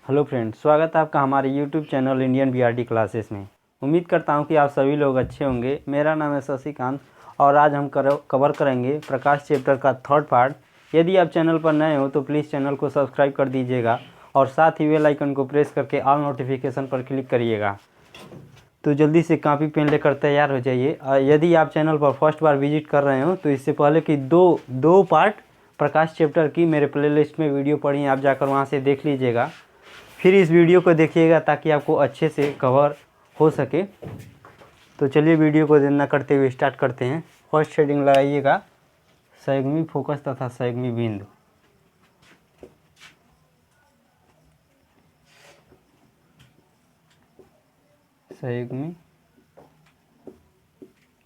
Hello friends, स्वागत है आपका हमारे YouTube channel Indian BRD classes में। उम्मीद करता हूं कि आप सभी लोग अच्छे होंगे। मेरा नाम है शशिकांत और आज हम कवर करेंगे प्रकाश चैप्टर का थर्ड पार्ट। यदि आप चैनल पर नए हो तो प्लीज़ चैनल को सब्सक्राइब कर दीजिएगा और साथ ही बेल आइकन को प्रेस करके ऑल नोटिफिकेशन पर क्लिक करिएगा। तो जल्दी से कॉपी पेन लेकर तैयार हो जाइए। यदि आप चैनल पर फर्स्ट बार विजिट कर रहे हो तो इससे पहले कि दो पार्ट प्रकाश चैप्टर की मेरे प्लेलिस्ट में वीडियो पड़ी हैं, आप जाकर वहाँ से देख लीजिएगा। फिर इस वीडियो को देखिएगा ताकि आपको अच्छे से कवर हो सके। तो चलिए वीडियो को देर न करते हुए स्टार्ट करते हैं। फर्स्ट शेडिंग लगाइएगा संयुग्मी फोकस तथा संयुग्मी बिंदु। संयुग्मी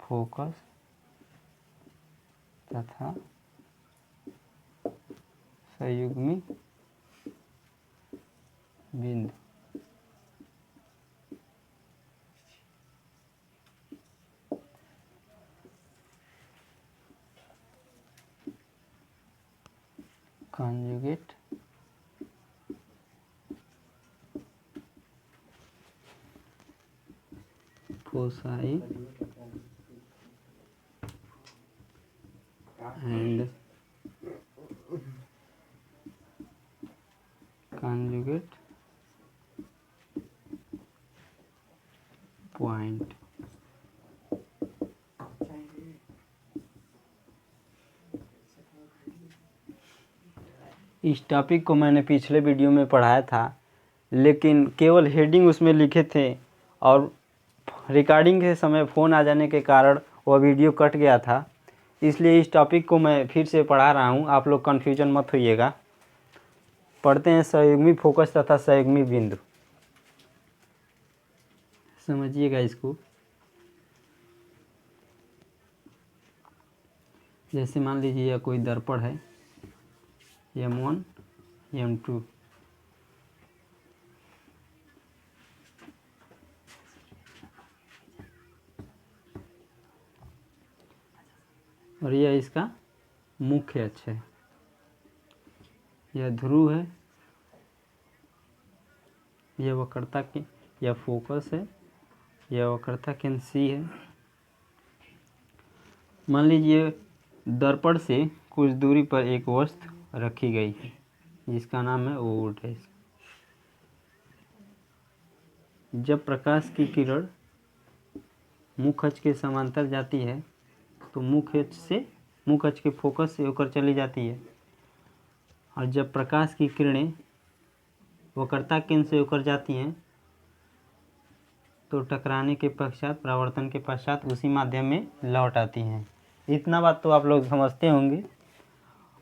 फोकस तथा संयुग्मी बिंदु। conjugate foci and conjugate point। इस टॉपिक को मैंने पिछले वीडियो में पढ़ाया था, लेकिन केवल हेडिंग उसमें लिखे थे और रिकॉर्डिंग के समय फ़ोन आ जाने के कारण वह वीडियो कट गया था। इसलिए इस टॉपिक को मैं फिर से पढ़ा रहा हूँ, आप लोग कन्फ्यूजन मत होइएगा। पढ़ते हैं संयुग्मी फोकस तथा संयुग्मी बिंदु। समझिएगा इसको। जैसे मान लीजिए यह कोई दर्पण है, M1 M2। और यह इसका मुख्य अक्ष है। यह ध्रुव है, यह वक्रता की, यह फोकस है, यह वक्रता केंद्र C है। मान लीजिए दर्पण से कुछ दूरी पर एक वस्तु रखी गई है जिसका नाम है O डैश। जब प्रकाश की किरण मुख्य अक्ष के समांतर जाती है तो मुख्य अक्ष के फोकस से होकर चली जाती है, और जब प्रकाश की किरणें वक्रता केंद्र से होकर जाती हैं तो टकराने के पश्चात, परावर्तन के पश्चात उसी माध्यम में लौट आती हैं। इतना बात तो आप लोग समझते होंगे।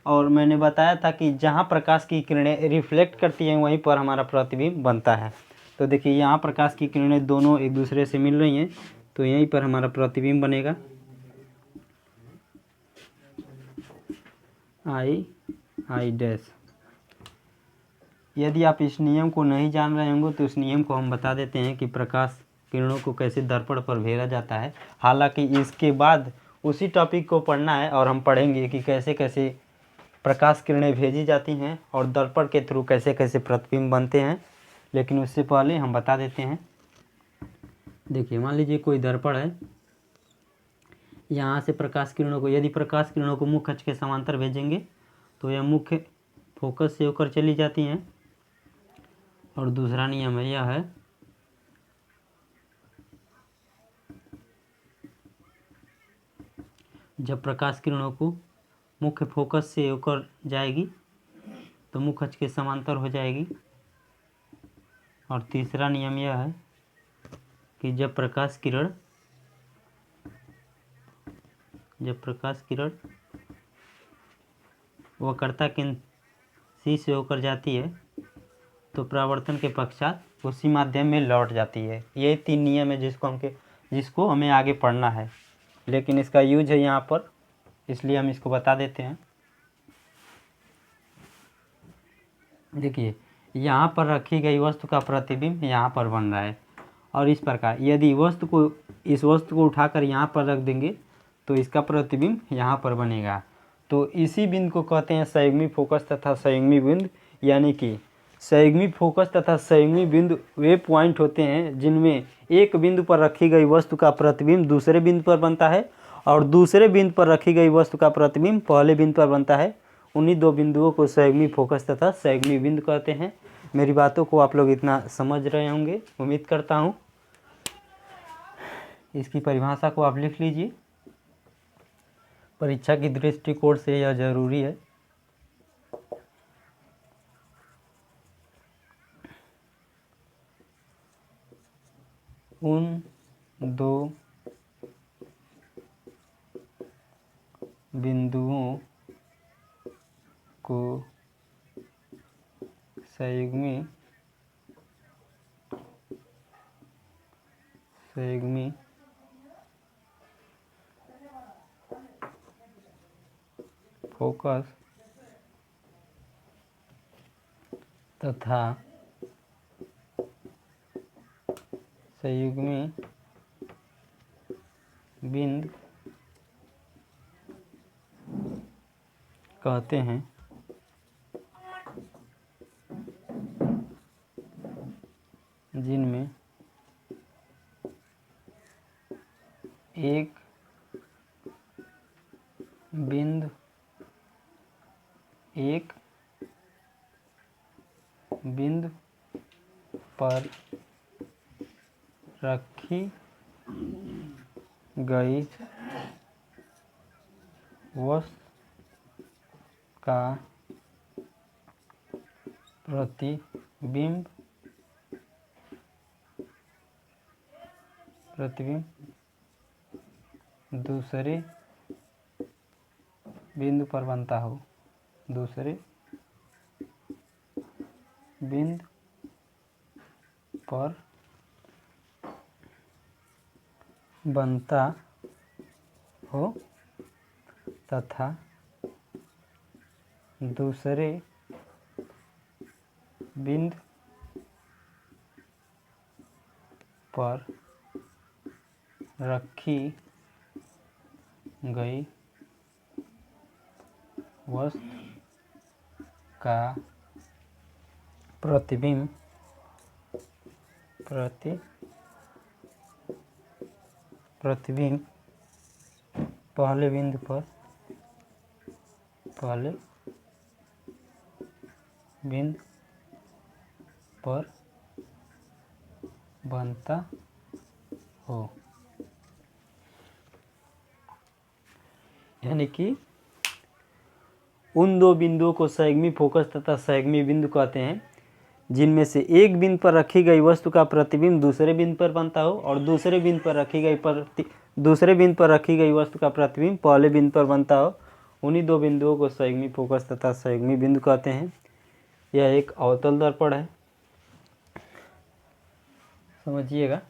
और मैंने बताया था कि जहाँ प्रकाश की किरणें रिफ्लेक्ट करती हैं वहीं पर हमारा प्रतिबिंब बनता है। तो देखिए यहाँ प्रकाश की किरणें दोनों एक दूसरे से मिल रही हैं तो यहीं पर हमारा प्रतिबिंब बनेगा I डैश। यदि आप इस नियम को नहीं जान रहे होंगे तो इस नियम को हम बता देते हैं कि प्रकाश किरणों को कैसे दर्पण पर भेजा जाता है। हालांकि इसके बाद उसी टॉपिक को पढ़ना है और हम पढ़ेंगे कि कैसे कैसे प्रकाश किरणें भेजी जाती हैं और दर्पण के थ्रू कैसे कैसे प्रतिबिंब बनते हैं। लेकिन उससे पहले हम बता देते हैं। देखिए मान लीजिए कोई दर्पण है, यहाँ से प्रकाश किरणों को, यदि प्रकाश किरणों को मुख्य अक्ष के समांतर भेजेंगे तो यह मुख्य फोकस से होकर चली जाती हैं। और दूसरा नियम है, यह है जब प्रकाश किरणों को मुख्य फोकस से होकर जाएगी तो मुख्य अक्ष के समांतर हो जाएगी। और तीसरा नियम यह है कि जब प्रकाश किरण वक्रता केंद्र C से होकर जाती है तो परावर्तन के पश्चात उसी माध्यम में लौट जाती है। ये 3 नियम है जिसको हमें आगे पढ़ना है, लेकिन इसका यूज है यहाँ पर, इसलिए हम इसको बता देते हैं। देखिए यहाँ पर रखी गई वस्तु का प्रतिबिंब यहाँ पर बन रहा है, और इस प्रकार यदि इस वस्तु को उठाकर यहाँ पर रख देंगे तो इसका प्रतिबिंब यहाँ पर बनेगा। तो इसी बिंदु को कहते हैं संयुग्मी फोकस तथा संयुग्मी बिंदु, यानी कि संयुग्मी फोकस तथा संयुग्मी बिंदु वे पॉइंट होते हैं जिनमें एक बिंदु पर रखी गई वस्तु का प्रतिबिंब दूसरे बिंदु पर बनता है और दूसरे बिंदु पर रखी गई वस्तु का प्रतिबिंब पहले बिंदु पर बनता है। उन्हीं दो बिंदुओं को संयुग्मी फोकस तथा संयुग्मी बिंदु कहते हैं। मेरी बातों को आप लोग इतना समझ रहे होंगे, उम्मीद करता हूँ। इसकी परिभाषा को आप लिख लीजिए, परीक्षा की दृष्टिकोण से यह जरूरी है। उन दो बिंदुओं को संयुग्मी फोकस तथा संयुग्मी बिंदु कहते हैं। जिनमें एक बिंदु पर रखी गई वस्तु का प्रतिबिंब दूसरे बिंदु पर बनता हो, दूसरे बिंदु पर बनता हो तथा दूसरे बिंदु पर रखी गई वस्तु का प्रतिबिंब पहले बिंदु पर बनता हो। यानी कि उन दो बिंदुओं को संयुग्मी फोकस तथा संयुग्मी बिंदु कहते हैं जिनमें से एक बिंदु पर रखी गई वस्तु का प्रतिबिंब दूसरे बिंदु पर बनता हो और दूसरे बिंदु पर रखी गई वस्तु का प्रतिबिंब पहले बिंदु पर बनता हो। उन्हीं दो बिंदुओं को संयुग्मी फोकस तथा संयुग्मी बिंदु कहते हैं। यह एक अवतल दर्पण है, समझिएगा।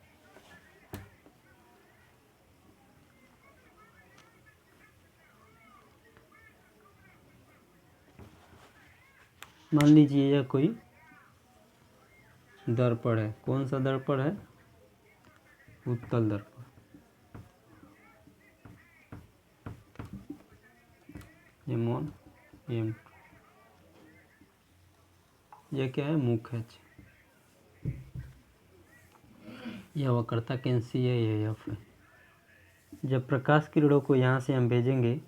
मान लीजिए यह कोई दर्पण है। कौन सा दर्पण है? उत्तल दर्पण। M1 M2, यह क्या है? मुख्य अक्ष। यह वक्रता कैंसी है? यह F है। जब प्रकाश किरणों को यहाँ से हम भेजेंगे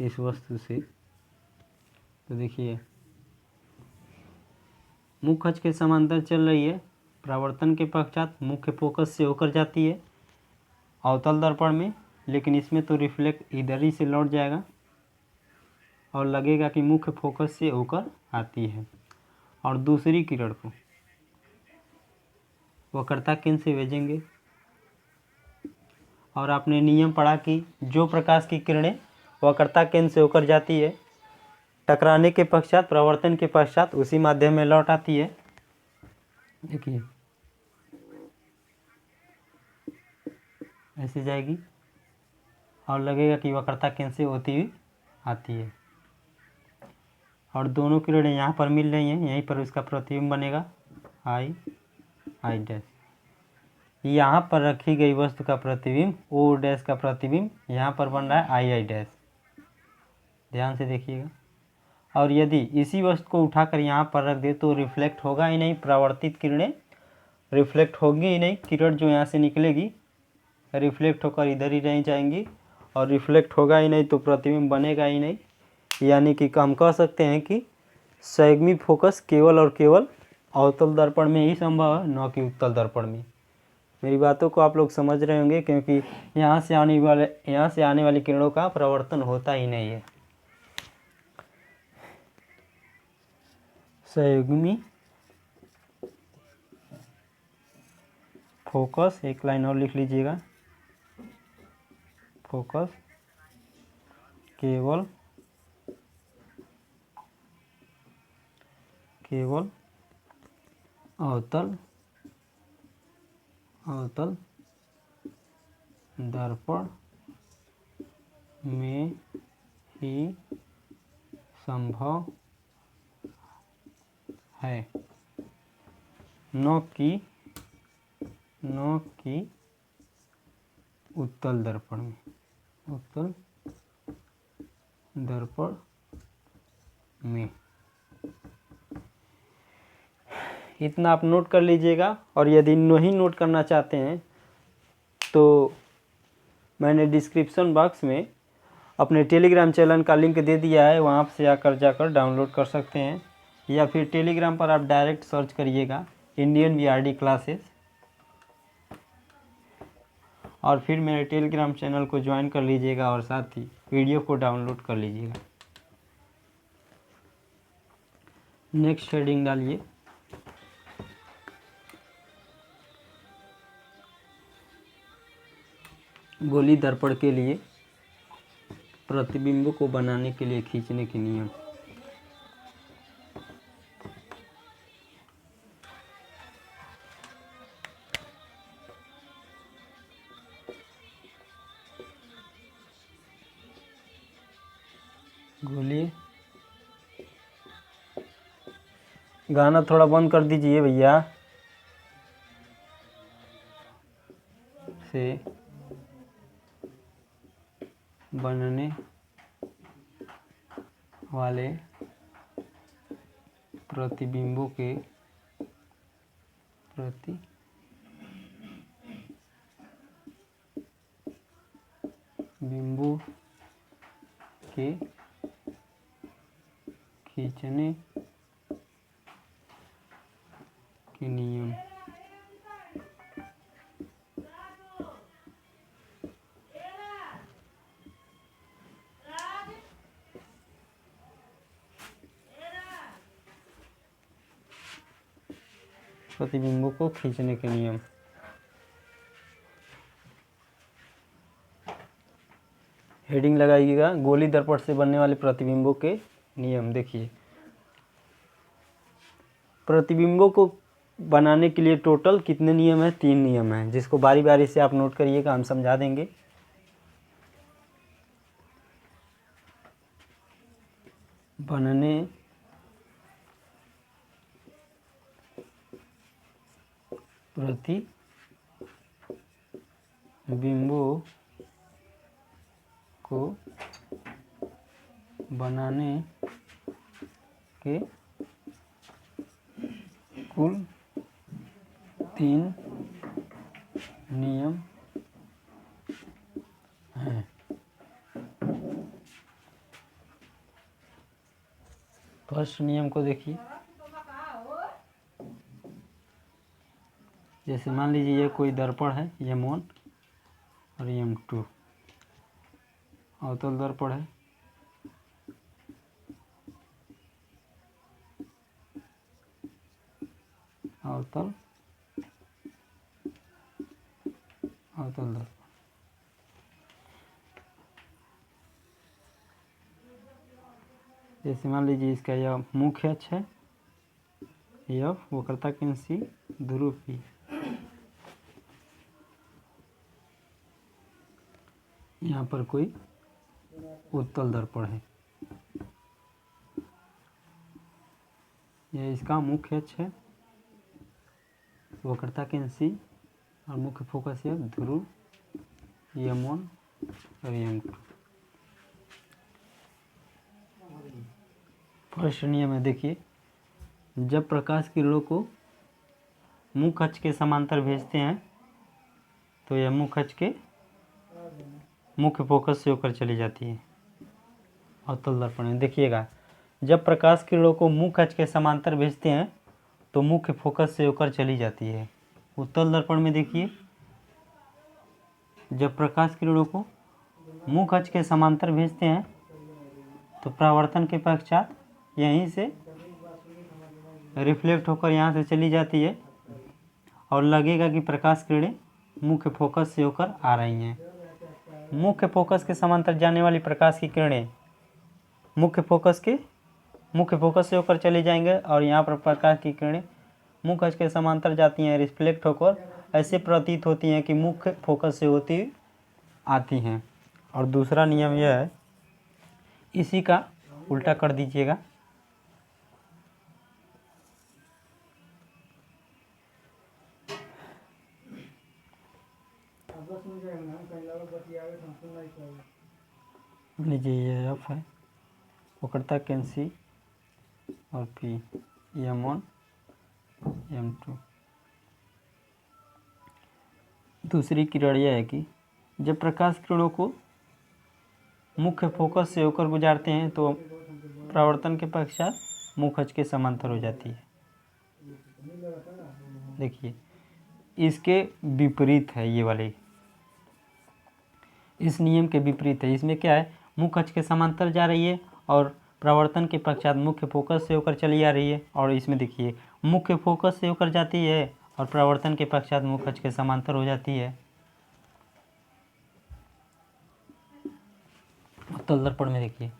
इस वस्तु से, तो देखिए मुख्य अक्ष के समांतर चल रही है, परावर्तन के पश्चात मुख्य फोकस से होकर जाती है अवतल दर्पण में, लेकिन इसमें तो रिफ्लेक्ट इधर ही से लौट जाएगा और लगेगा कि मुख्य फोकस से होकर आती है। और दूसरी किरण को वक्रता केंद्र से भेजेंगे। और आपने नियम पढ़ा कि जो प्रकाश की किरणें वक्रता केंद्र से होकर जाती है, टकराने के पश्चात, परावर्तन के पश्चात उसी माध्यम में लौट आती है। देखिए ऐसे जाएगी और लगेगा कि वक्रता केंद्र से होती हुई आती है। और दोनों किरणें यहाँ पर मिल रही हैं, यहीं पर उसका प्रतिबिंब बनेगा I डैश। यहाँ पर रखी गई वस्तु का प्रतिबिंब O डैश का प्रतिबिंब यहाँ पर बन रहा है I डैश। ध्यान से देखिएगा। और यदि इसी वस्तु को उठाकर यहाँ पर रख दे तो रिफ्लेक्ट होगा ही नहीं, परावर्तित किरणें रिफ्लेक्ट होंगी ही नहीं। किरण जो यहाँ से निकलेगी रिफ्लेक्ट होकर इधर ही रह जाएंगी और रिफ्लेक्ट होगा ही नहीं तो प्रतिबिंब बनेगा ही नहीं। यानी कि हम कह सकते हैं कि संयुग्मी फोकस केवल और केवल अवतल दर्पण में ही संभव है, न कि उत्तल दर्पण में। मेरी बातों को आप लोग समझ रहे होंगे, क्योंकि यहाँ से आने वाली किरणों का परावर्तन होता ही नहीं है। संयुग्मी फोकस, एक लाइन और लिख लीजिएगा, फोकस केवल अवतल दर्पण में ही संभव है, न कि उत्तल दर्पण में। उत्तल दर्पण में इतना आप नोट कर लीजिएगा। और यदि नहीं नोट करना चाहते हैं तो मैंने डिस्क्रिप्शन बॉक्स में अपने टेलीग्राम चैनल का लिंक दे दिया है, वहाँ से जाकर डाउनलोड कर सकते हैं, या फिर टेलीग्राम पर आप डायरेक्ट सर्च करिएगा इंडियन बीआरडी क्लासेस, और फिर मेरे टेलीग्राम चैनल को ज्वाइन कर लीजिएगा और साथ ही वीडियो को डाउनलोड कर लीजिएगा। नेक्स्ट हेडिंग डालिए, गोली दर्पण के लिए प्रतिबिंब को बनाने के लिए खींचने के नियम। गोली, गाना थोड़ा बंद कर दीजिए भैया। से बनने वाले प्रतिबिंबों के खींचने के नियम। प्रतिबिंबों को खींचने के नियम। हेडिंग लगाइएगा, गोली दर्पण से बनने वाले प्रतिबिंबों के नियम। देखिए, प्रतिबिंबों को बनाने के लिए टोटल कितने नियम हैं? 3 नियम हैं, जिसको बारी बारी से आप नोट करिएगा, हम समझा देंगे। बनने प्रतिबिंबों को बनाने के कुल 3 नियम हैं। फर्स्ट नियम को देखिए, जैसे मान लीजिए ये कोई दर्पण है, M1 और M2, अवतल दर्पण है। अवतल दर्पण। जैसे मान लीजिए इसका यह मुख्य अक्ष है, F, वक्रता केंद्र C, ध्रुव P। यहाँ पर कोई उत्तल दर्पण है, यह इसका मुख्य अक्ष है, वक्रता केंद्र C और मुख्य फोकस है ध्रुव M1 और M2। फर्स्ट नियम है, देखिए, जब प्रकाश किरणों को मुख्य अक्ष के समांतर भेजते हैं तो यह मुख्य अक्ष के मुख्य फोकस से होकर चली जाती है। अवतल दर्पण में देखिएगा, जब प्रकाश किरणों को मुख्य अक्ष के समांतर भेजते हैं तो मुख्य फोकस से होकर चली जाती है। उत्तल दर्पण में देखिए, जब प्रकाश किरणों को मुख्य अक्ष के समांतर भेजते हैं तो परावर्तन के पश्चात यहीं से रिफ्लेक्ट होकर यहाँ से चली जाती है और लगेगा कि प्रकाश किरणें मुख्य फोकस से होकर आ रही हैं। मुख्य फोकस के समांतर जाने वाली प्रकाश की किरणें मुख्य फोकस से होकर चले जाएंगे और यहाँ पर प्रकाश की किरणें मुख्य अक्ष के समांतर जाती हैं, रिफ्लेक्ट होकर ऐसे प्रतीत होती हैं कि मुख्य फोकस से होती आती हैं। और दूसरा नियम यह है, इसी का उल्टा कर दीजिएगा। लीजिए, ये एफ है, वक्रता कैन सी और पी, M1 M2। दूसरी किरण यह है कि जब प्रकाश किरणों को मुख्य फोकस से होकर गुजारते हैं तो परावर्तन के पश्चात मुख्य अक्ष के समांतर हो जाती है। देखिए, इसके विपरीत है ये वाले, इस नियम के विपरीत है। इसमें क्या है, मुख्य अक्ष के समांतर जा रही है और परावर्तन के पश्चात मुख्य फोकस से होकर चली आ रही है। और इसमें देखिए, मुख्य फोकस से होकर जाती है और परावर्तन के पश्चात मुख्य अक्ष के समांतर हो जाती है। उत्तल दर्पण में देखिए,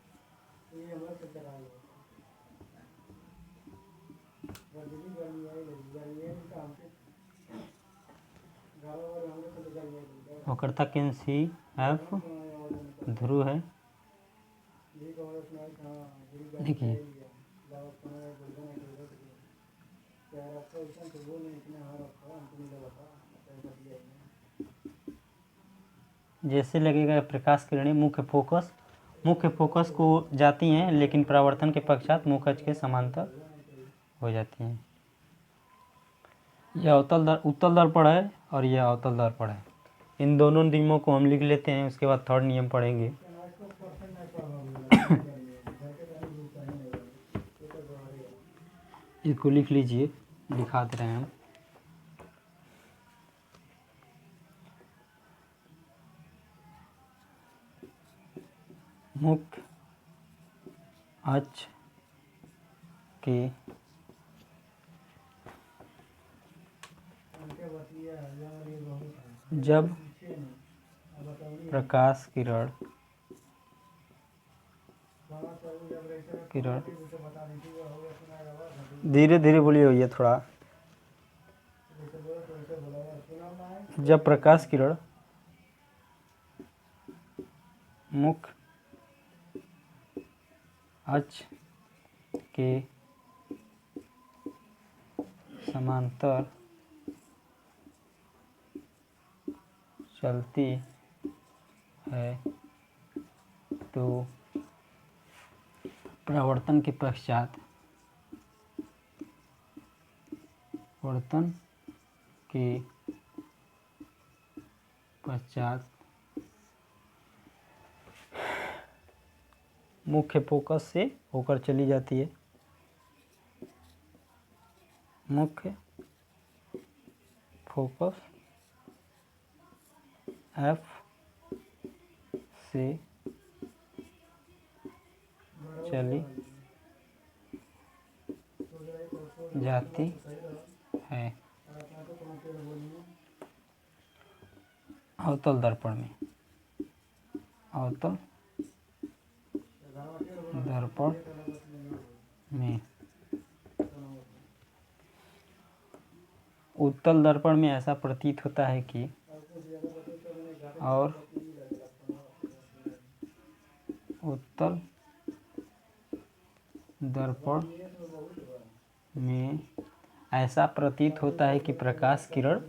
वक्रता कैन सी एफ ध्रुव है। देखिए, जैसे लगेगा प्रकाश किरणें मुख्य फोकस को जाती हैं, लेकिन परावर्तन के पश्चात मुख्य अक्ष के समांतर हो जाती हैं। यह उत्तल दर्पण है और यह अवतल दर्पण है। इन दोनों नियमों को हम लिख लेते हैं, उसके बाद थर्ड नियम पढ़ेंगे। इसको लिख लीजिए, दिखा दे रहे हैं हम। मुख्य अक्ष के जब प्रकाश किरण धीरे धीरे बोलिए भैया थोड़ा। जब प्रकाश किरण मुख्य अक्ष के समांतर चलती है तो परावर्तन के पश्चात मुख्य फोकस से होकर चली जाती है। मुख्य फोकस एफ से चली जाती है। अवतल दर्पण में उत्तल दर्पण में ऐसा प्रतीत होता है कि उत्तल दर्पण में ऐसा प्रतीत होता है कि प्रकाश किरण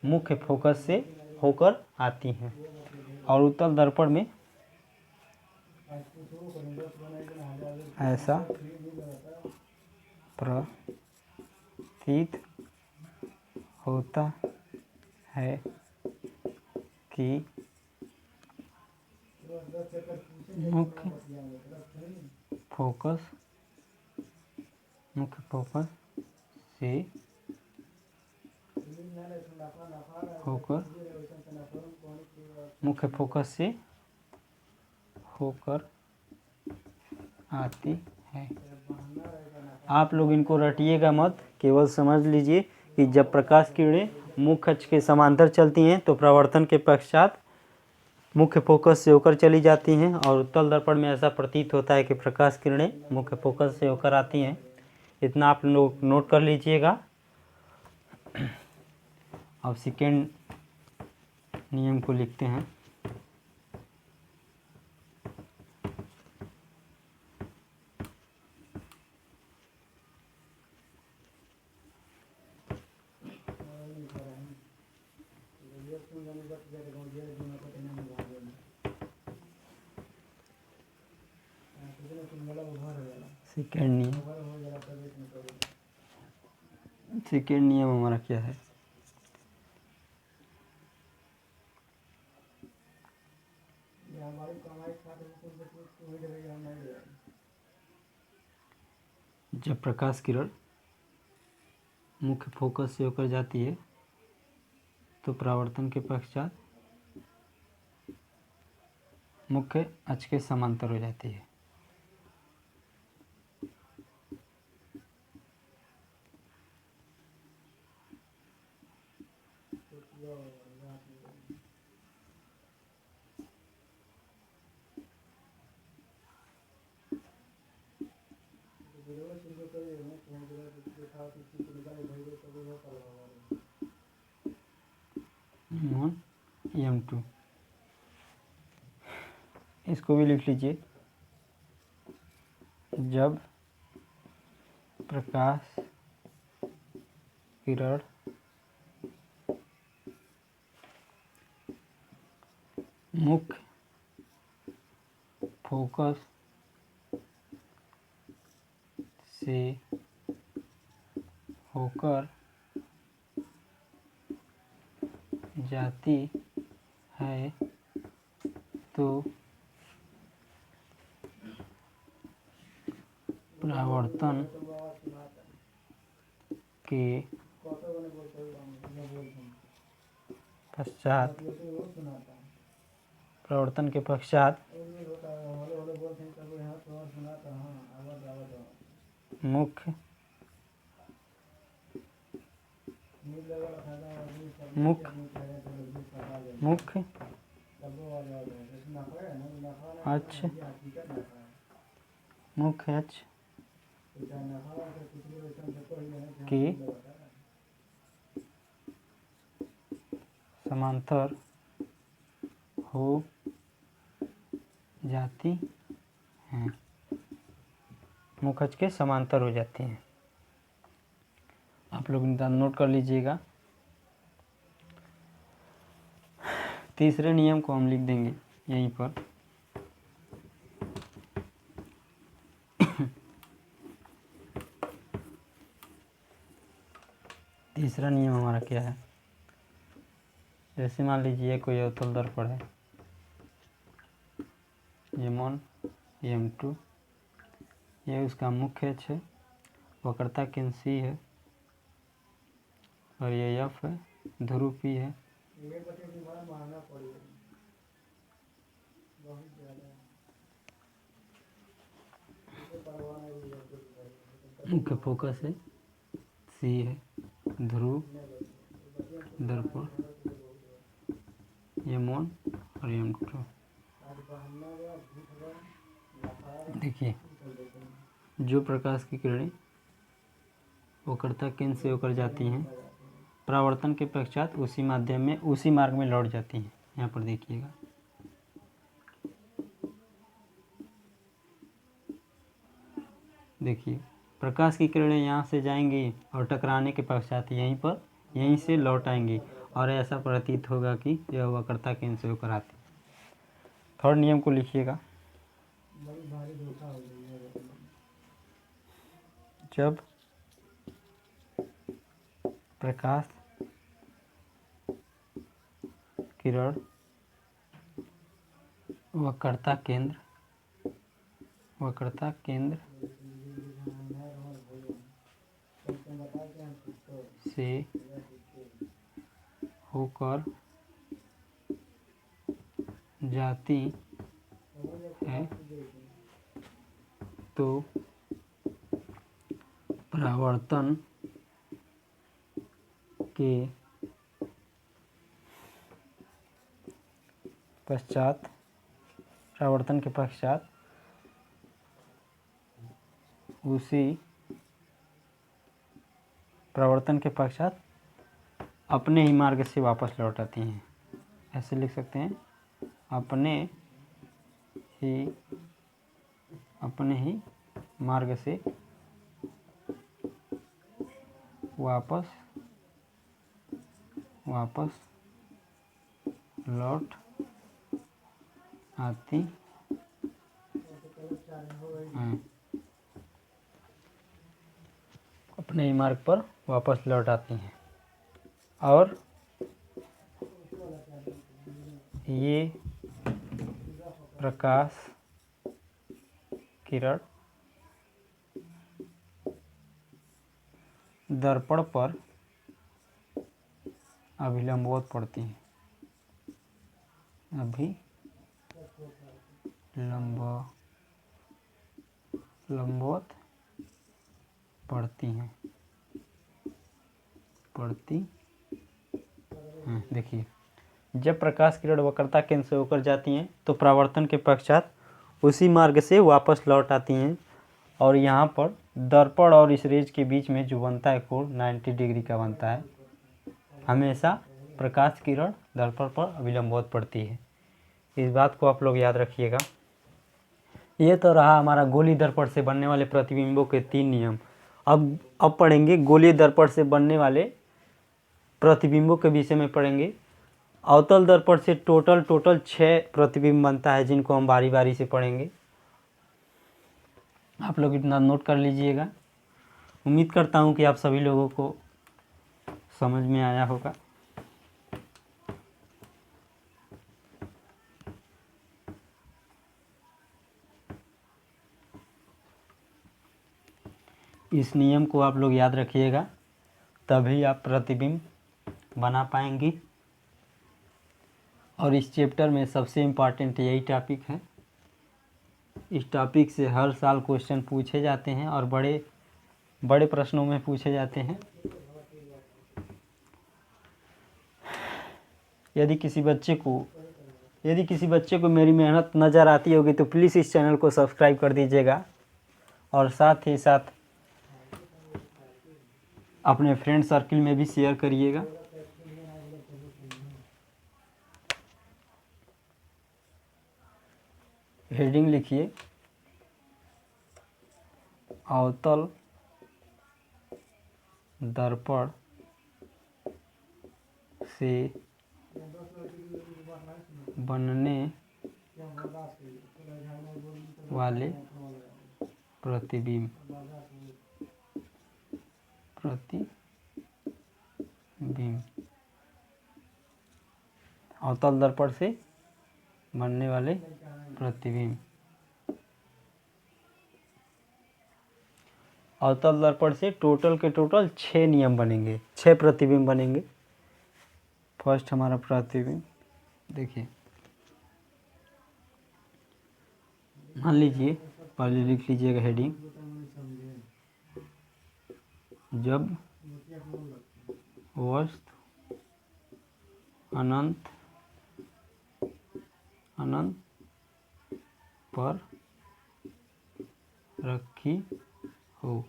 मुख्य फोकस से होकर आती हैं। और उत्तल दर्पण में ऐसा प्रतीत होता है कि मुख्य फोकस से होकर होकर आती है। आप लोग इनको रटिएगा मत, केवल समझ लीजिए कि जब प्रकाश किरणें मुख्य अक्ष के समांतर चलती हैं तो परावर्तन के पश्चात मुख्य फोकस से होकर चली जाती हैं, और उत्तल दर्पण में ऐसा प्रतीत होता है कि प्रकाश किरणें मुख्य फोकस से होकर आती हैं। इतना आप लोग नोट कर लीजिएगा। अब सेकेंड नियम को लिखते हैं। सेकेंड नियम हमारा क्या है? जब प्रकाश किरण मुख्य फोकस से होकर जाती है तो परावर्तन के पश्चात मुख्य अक्ष के समांतर हो जाती है। M2 इसको भी लिख लीजिए। जब प्रकाश किरण मुख्य फोकस से होकर जाती है तो परावर्तन के पश्चात मुख्य अक्ष के समांतर हो जाती हैं। मुख्य अक्ष के समांतर हो जाती हैं। आप लोग नोट कर लीजिएगा। तीसरे नियम को हम लिख देंगे यहीं पर। तीसरा नियम हमारा क्या है? जैसे मान लीजिए कोई अवतल दर्पण है, M1 M2, ये उसका मुख्य अक्ष है, वक्रता केंद्र C है और ये F है, ध्रुव P है। मुख्य फोकस है, C है, ध्रुव दर्पण M1 और M2। देखिए, जो प्रकाश की किरणें वक्रता केंद्र से होकर जाती हैं, परावर्तन के पश्चात उसी माध्यम में उसी मार्ग में लौट जाती हैं। यहाँ पर देखिएगा, देखिए प्रकाश की किरणें यहाँ से जाएंगी और टकराने के पश्चात यहीं से लौट आएंगी, और ऐसा प्रतीत होगा कि यह वक्रता केंद्र से होकर आती है। थर्ड नियम को लिखिएगा। जब प्रकाश किरण वक्रता केंद्र से होकर जाती है तो परावर्तन के पश्चात अपने ही मार्ग से वापस लौट आती हैं। ऐसे लिख सकते हैं, अपने ही मार्ग से वापस लौट आती हैं। अपने ही मार्ग पर वापस लौट आती हैं और ये प्रकाश किरण दर्पण पर अभिलंबवत पड़ती हैं। लंबवत पड़ती हैं। देखिए, जब प्रकाश किरण वक्रता केंद्र से होकर जाती हैं तो परावर्तन के पश्चात उसी मार्ग से वापस लौट आती हैं और यहाँ पर दर्पण और इस रेज के बीच में जो बनता है कोण 90 डिग्री का बनता है। हमेशा प्रकाश किरण दर्पण पर अभिलंबवत पड़ती है। इस बात को आप लोग याद रखिएगा। ये तो रहा हमारा गोलीय दर्पण से बनने वाले प्रतिबिंबों के 3 नियम। अब पढ़ेंगे गोलीय दर्पण से बनने वाले प्रतिबिंबों के विषय में पढ़ेंगे। अवतल दर्पण से टोटल 6 प्रतिबिंब बनता है, जिनको हम बारी बारी से पढ़ेंगे। आप लोग इतना नोट कर लीजिएगा। उम्मीद करता हूँ कि आप सभी लोगों को समझ में आया होगा। इस नियम को आप लोग याद रखिएगा, तभी आप प्रतिबिंब बना पाएंगे। और इस चैप्टर में सबसे इम्पॉर्टेंट यही टॉपिक है। इस टॉपिक से हर साल क्वेश्चन पूछे जाते हैं और बड़े प्रश्नों में पूछे जाते हैं। यदि किसी बच्चे को मेरी मेहनत नज़र आती होगी तो प्लीज़ इस चैनल को सब्सक्राइब कर दीजिएगा और साथ ही साथ अपने फ्रेंड सर्किल में भी शेयर करिएगा। हेडिंग लिखिए, अवतल दर्पण से बनने वाले प्रतिबिंब अवतल दर्पण से बनने वाले प्रतिबिंब। अवतल दर्पण से टोटल 6 नियम बनेंगे, 6 प्रतिबिंब बनेंगे। फर्स्ट हमारा प्रतिबिंब देखिए, मान लीजिए, पहले लिख लीजिएगा हेडिंग, जब वस्तु अनंत पर रखी हो।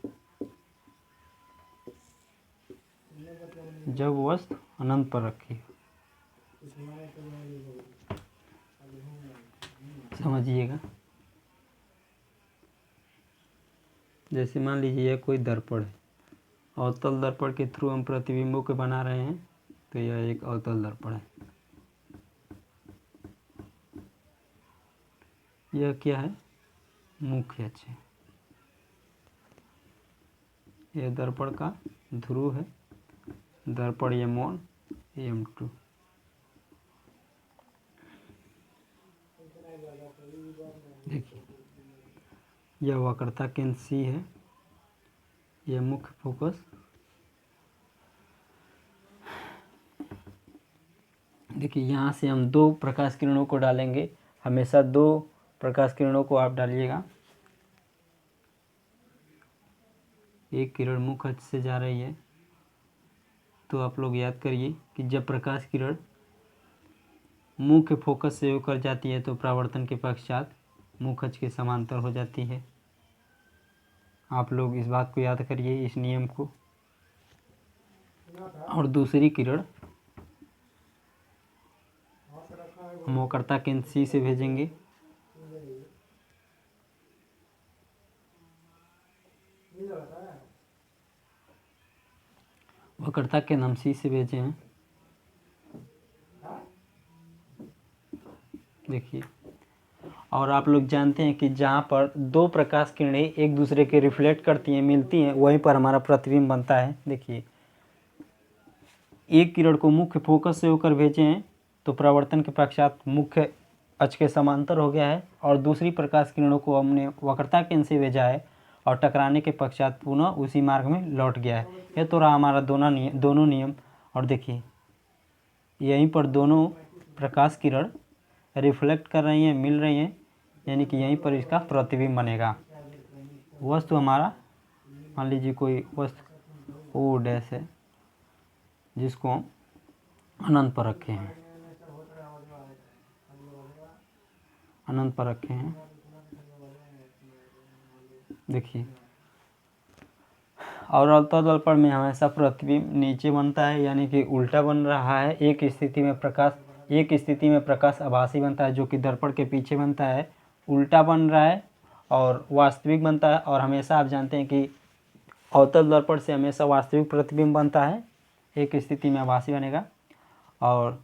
जब वस्तु अनंत पर रखी हो, समझिएगा। जैसे मान लीजिए यह कोई दर्पण है, अवतल दर्पण के थ्रू हम प्रतिबिंबों के बना रहे हैं, तो यह एक अवतल दर्पण है। यह क्या है? मुख्य अक्ष है। यह दर्पण का ध्रुव है दर्पण M1 M2। देखिए यह वक्रता केंद्र C है, यह मुख्य फोकस। देखिए यहाँ से हम 2 प्रकाश किरणों को डालेंगे, हमेशा 2 प्रकाश किरणों को आप डालिएगा। एक किरण मुख्य अक्ष से जा रही है, तो आप लोग याद करिए कि जब प्रकाश किरण मुख्य फोकस से होकर जाती है तो परावर्तन के पश्चात मुख्य अक्ष के समांतर हो जाती है। आप लोग इस बात को याद करिए, इस नियम को। और दूसरी किरण हम वक्रता केंद्र C से भेजेंगे। वक्रता केंद्र हम C से भेजे हैं। देखिए, और आप लोग जानते हैं कि जहाँ पर 2 प्रकाश किरणें एक दूसरे के रिफ्लेक्ट करती हैं, मिलती हैं, वहीं पर हमारा प्रतिबिंब बनता है। देखिए, एक किरण को मुख्य फोकस से होकर भेजे हैं तो परावर्तन के पश्चात मुख्य अक्ष के समांतर हो गया है, और दूसरी प्रकाश किरणों को हमने वक्रता केंद्र से भेजा है और टकराने के पश्चात पुनः उसी मार्ग में लौट गया है। यह तो रहा हमारा दोनों नियम। और देखिए यहीं पर दोनों प्रकाश किरण रिफ्लेक्ट कर रही हैं, मिल रही हैं, यानी कि यहीं पर इसका प्रतिबिंब बनेगा। वस्तु हमारा, मान लीजिए कोई वस्तु O डैश है जिसको हम अनंत पर रखे हैं, अनंत पर रखे हैं। देखिए, और अवतल दर्पण में हमेशा प्रतिबिंब नीचे बनता है, यानी कि उल्टा बन रहा है। एक स्थिति में प्रकाश आभासी बनता है जो कि दर्पण के पीछे बनता है, उल्टा बन रहा है और वास्तविक बनता है। और हमेशा आप जानते हैं कि अवतल दर्पण से हमेशा वास्तविक प्रतिबिंब बनता है, एक स्थिति में आभासी बनेगा। और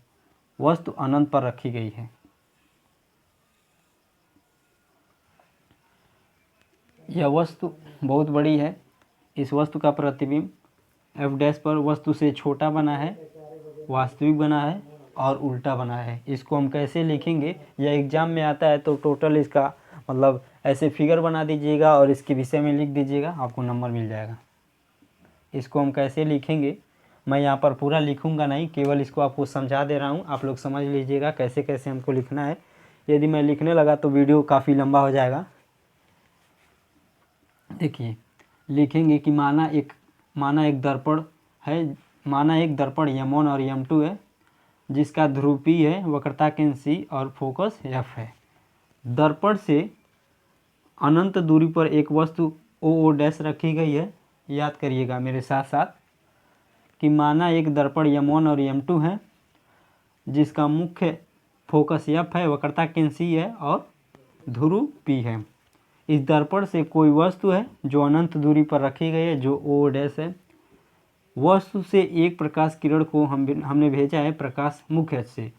वस्तु अनंत पर रखी गई है। यह वस्तु बहुत बड़ी है। इस वस्तु का प्रतिबिंब F डैश पर वस्तु से छोटा बना है, वास्तविक बना है और उल्टा बना है। इसको हम कैसे लिखेंगे, यह एग्जाम में आता है, तो टोटल इसका मतलब ऐसे फिगर बना दीजिएगा और इसके विषय में लिख दीजिएगा, आपको नंबर मिल जाएगा। इसको हम कैसे लिखेंगे, मैं यहाँ पर पूरा लिखूंगा नहीं, केवल इसको आपको समझा दे रहा हूँ, आप लोग समझ लीजिएगा कैसे कैसे हमको लिखना है। यदि मैं लिखने लगा तो वीडियो काफ़ी लंबा हो जाएगा। देखिए, लिखेंगे कि माना एक दर्पण है, माना एक दर्पण M1 और M2 है जिसका ध्रुव P है, वक्रता केंद्र C और फोकस F है। दर्पण से अनंत दूरी पर एक वस्तु O डैश रखी गई है। याद करिएगा मेरे साथ साथ कि माना एक दर्पण M1 और M2 है जिसका मुख्य फोकस F है, वक्रता केंद्र C है और ध्रुव P है। इस दर्पण से कोई वस्तु है जो अनंत दूरी पर रखी गई है, जो O डैश है। वस्तु से एक प्रकाश किरण को हमने भेजा है प्रकाश मुख्य अक्ष से।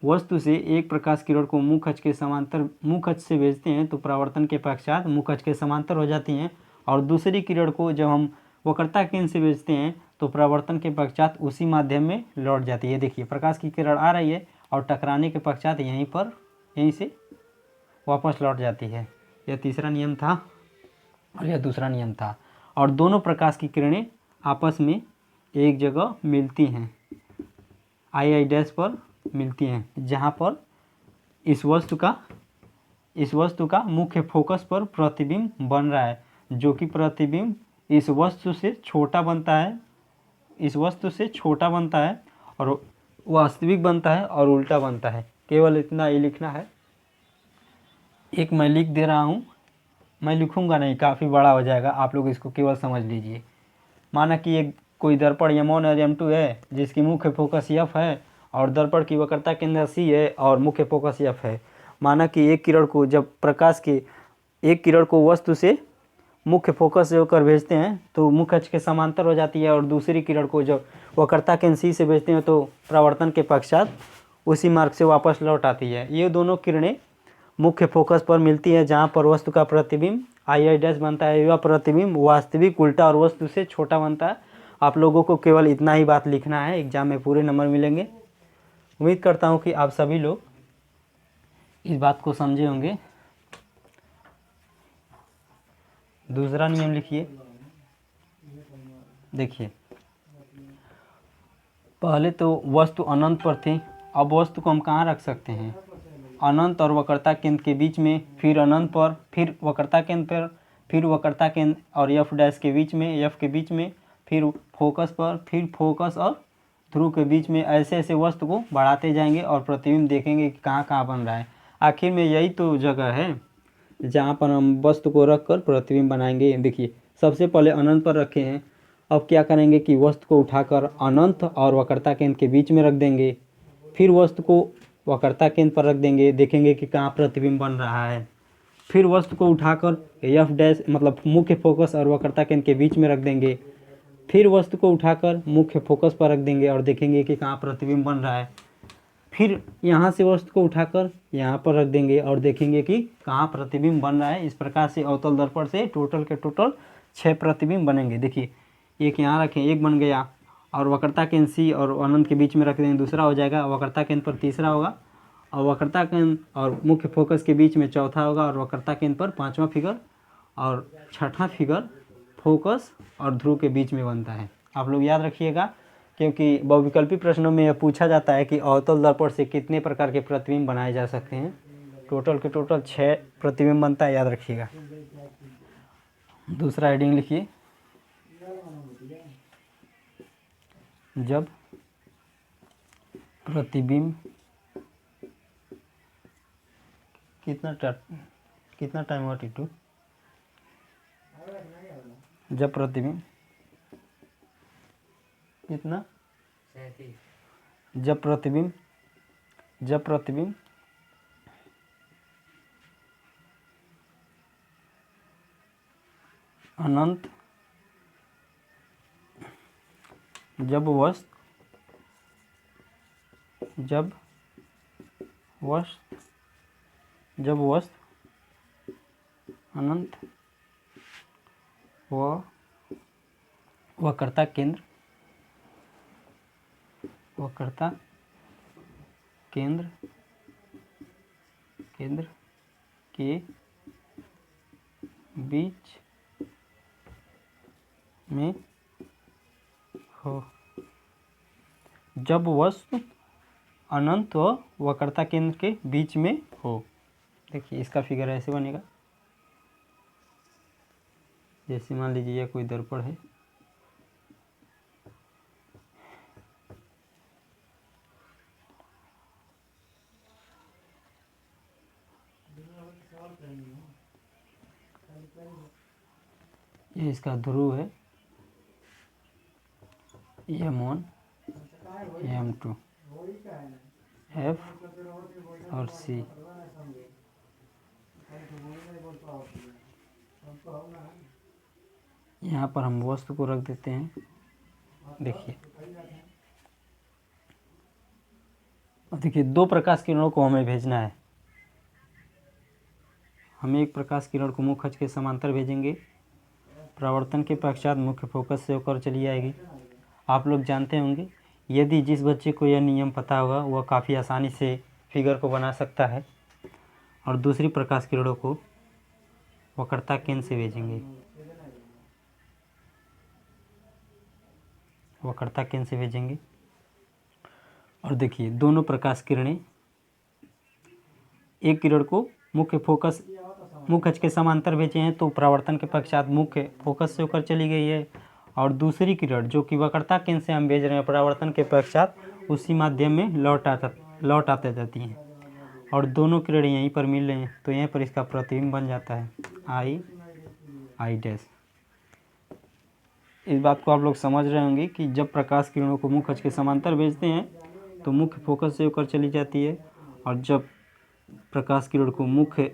वस्तु से एक प्रकाश किरण को मुख्य अक्ष के समांतर मुख्य अक्ष से भेजते हैं तो परावर्तन के पश्चात मुख्य अक्ष के समांतर हो जाती हैं, और दूसरी किरण को जब हम वक्रता केंद्र से भेजते हैं तो परावर्तन के पश्चात उसी माध्यम में लौट जाती है। देखिए, प्रकाश की किरण आ रही है और टकराने के पश्चात यहीं से वापस लौट जाती है। यह तीसरा नियम था और यह दूसरा नियम था। और दोनों प्रकाश की किरणें आपस में एक जगह मिलती हैं, I डैश पर मिलती हैं, जहाँ पर इस वस्तु का मुख्य फोकस पर प्रतिबिंब बन रहा है, जो कि प्रतिबिंब इस वस्तु से छोटा बनता है, और वास्तविक बनता है और उल्टा बनता है। केवल इतना ही लिखना है। एक मैं लिख दे रहा हूँ, मैं लिखूँगा नहीं, काफ़ी बड़ा हो जाएगा, आप लोग इसको केवल समझ लीजिए। माना कि एक कोई दर्पण M1 और M2 है जिसकी मुख्य फोकस F है और दर्पण की वक्रता केंद्र C है और मुख्य फोकस F है। माना कि एक किरण को वस्तु से मुख्य फोकस से होकर भेजते हैं तो मुख्य अक्ष के समांतर हो जाती है, और दूसरी किरण को जब वक्रता केंद्र C से भेजते हैं तो परावर्तन के पश्चात उसी मार्ग से वापस लौट आती है। ये दोनों किरणें मुख्य फोकस पर मिलती है जहाँ पर वस्तु का प्रतिबिंब I डैश बनता है। यह प्रतिबिंब वास्तविक, उल्टा और वस्तु से छोटा बनता है, आप लोगों को केवल इतना ही बात लिखना है, एग्ज़ाम में पूरे नंबर मिलेंगे। उम्मीद करता हूँ कि आप सभी लोग इस बात को समझे होंगे। दूसरा नियम लिखिए। देखिए, पहले तो वस्तु अनंत पर थी, अब वस्तु को हम कहाँ रख सकते हैं? अनंत और वक्रता केंद्र के बीच में, फिर अनंत पर, फिर वक्रता केंद्र पर, फिर वक्रता केंद्र और एफ डैश के बीच में, एफ के बीच में, फिर फोकस पर, फिर फोकस और ध्रुव के बीच में। ऐसे ऐसे वस्तु को बढ़ाते जाएंगे और प्रतिबिंब देखेंगे कि कहाँ कहाँ बन रहा है। आखिर में यही तो जगह है जहाँ पर हम वस्तु को रख कर प्रतिबिंब बनाएंगे। देखिए, सबसे पहले अनंत पर रखे हैं। अब क्या करेंगे कि वस्तु को उठाकर अनंत और वक्रता केंद्र के बीच में रख देंगे, फिर वस्तु को वक्रता केंद्र पर रख देंगे, देखेंगे कि कहाँ प्रतिबिंब बन रहा है। फिर वस्तु को उठाकर एफ डैश मतलब मुख्य फोकस और वक्रता केंद्र के बीच में रख देंगे, फिर वस्तु को उठाकर मुख्य फोकस पर रख देंगे और देखेंगे कि कहाँ प्रतिबिंब बन रहा है। फिर यहाँ से वस्तु को उठाकर यहाँ पर रख देंगे और देखेंगे कि कहाँ प्रतिबिंब बन रहा है। इस प्रकार से अवतल दर्पण से टोटल के टोटल 6 प्रतिबिंब बनेंगे। देखिए, एक यहाँ रखें, एक बन गया, और वक्रता केंद्र सी और अनंत के बीच में रख देंगे, दूसरा हो जाएगा। वक्रता केंद्र पर तीसरा होगा, और वक्रता केंद्र और मुख्य फोकस के बीच में चौथा होगा, और वक्रता केंद्र पर पाँचवा फिगर, और छठा फिगर फोकस और ध्रुव के बीच में बनता है। आप लोग याद रखिएगा, क्योंकि बहुविकल्पी प्रश्नों में यह पूछा जाता है कि अवतल दर्पण से कितने प्रकार के प्रतिबिंब बनाए जा सकते हैं। टोटल के टोटल 6 प्रतिबिंब बनता है, याद रखिएगा। दूसरा हेडिंग लिखिए, जब प्रतिबिंब कितना टाइम हुआ टीटू? जब प्रतिबिंब कितना? जब प्रतिबिंब अनंत, जब वस्तु अनंत व वक्रता केंद्र के बीच में हो। जब वस्तु अनंत व वक्रता केंद्र के बीच में हो। देखिए, इसका फिगर ऐसे बनेगा, जैसे मान लीजिए यह कोई दर्पण है, ये इसका ध्रुव है, M1, M2, F और C। यहाँ पर हम वस्तु को रख देते हैं। देखिए, देखिए 2 प्रकाश किरणों को हमें भेजना है। हम एक प्रकाश किरण को मुख्य अक्ष के समांतर भेजेंगे, परावर्तन के पश्चात मुख्य फोकस से होकर चली आएगी। आप लोग जानते होंगे, यदि जिस बच्चे को यह नियम पता होगा वह काफ़ी आसानी से फिगर को बना सकता है। और दूसरी प्रकाश किरणों को वक्रता केंद्र से भेजेंगे, और देखिए, दोनों प्रकाश किरणें, एक किरण को मुख्य अक्ष के समांतर भेजे हैं तो परावर्तन के पश्चात मुख्य फोकस से होकर चली गई है, और दूसरी किरण जो कि वक्रता केंद्र से हम भेज रहे हैं परावर्तन के पश्चात उसी माध्यम में लौट आते जाती हैं, और दोनों किरणें यहीं पर मिल रही हैं, तो यहीं पर इसका प्रतिबिंब बन जाता है I डैश। इस बात को आप लोग समझ रहे होंगे कि जब प्रकाश किरणों को मुख्य अक्ष के समांतर भेजते हैं तो मुख्य फोकस से होकर चली जाती है, और जब प्रकाश किरण को मुख्य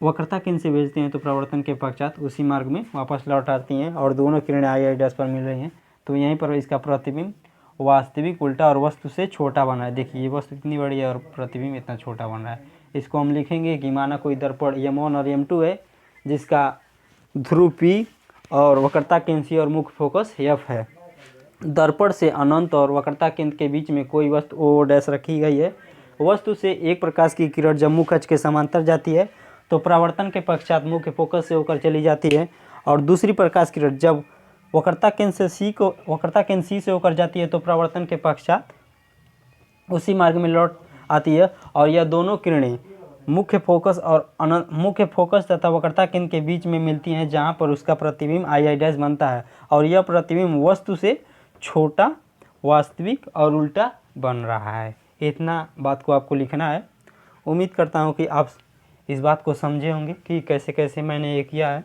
वक्रता केंद्र से भेजते हैं तो परावर्तन के पश्चात उसी मार्ग में वापस लौट आती हैं, और दोनों किरणें I डैश पर मिल रही हैं, तो यहीं पर इसका प्रतिबिंब वास्तविक उल्टा और वस्तु से छोटा बना है। देखिए, ये वस्तु इतनी बड़ी है और प्रतिबिंब इतना छोटा बन रहा है। इसको हम लिखेंगे कि माना कोई दर्पण M1 और M2 है, जिसका ध्रुव P और वक्रता केंद्र C और मुख्य फोकस F है। दर्पण से अनंत और वक्रता केंद्र के बीच में कोई वस्तु ओ डैश रखी गई है। वस्तु से एक प्रकाश की किरण जब मुख्य अक्ष के समांतर जाती है तो परावर्तन के पश्चात मुख्य फोकस से होकर चली जाती है, और दूसरी प्रकाश किरण जब वक्रता केंद्र सी से होकर जाती है तो परावर्तन के पश्चात उसी मार्ग में लौट आती है, और यह दोनों किरणें मुख्य फोकस तथा वक्रता केंद्र के बीच में मिलती हैं, जहां पर उसका प्रतिबिंब आई डैश बनता है, और यह प्रतिबिंब वस्तु से छोटा, वास्तविक और उल्टा बन रहा है। इतना बात को आपको लिखना है। उम्मीद करता हूं कि आप इस बात को समझे होंगे कि कैसे कैसे मैंने ये किया है।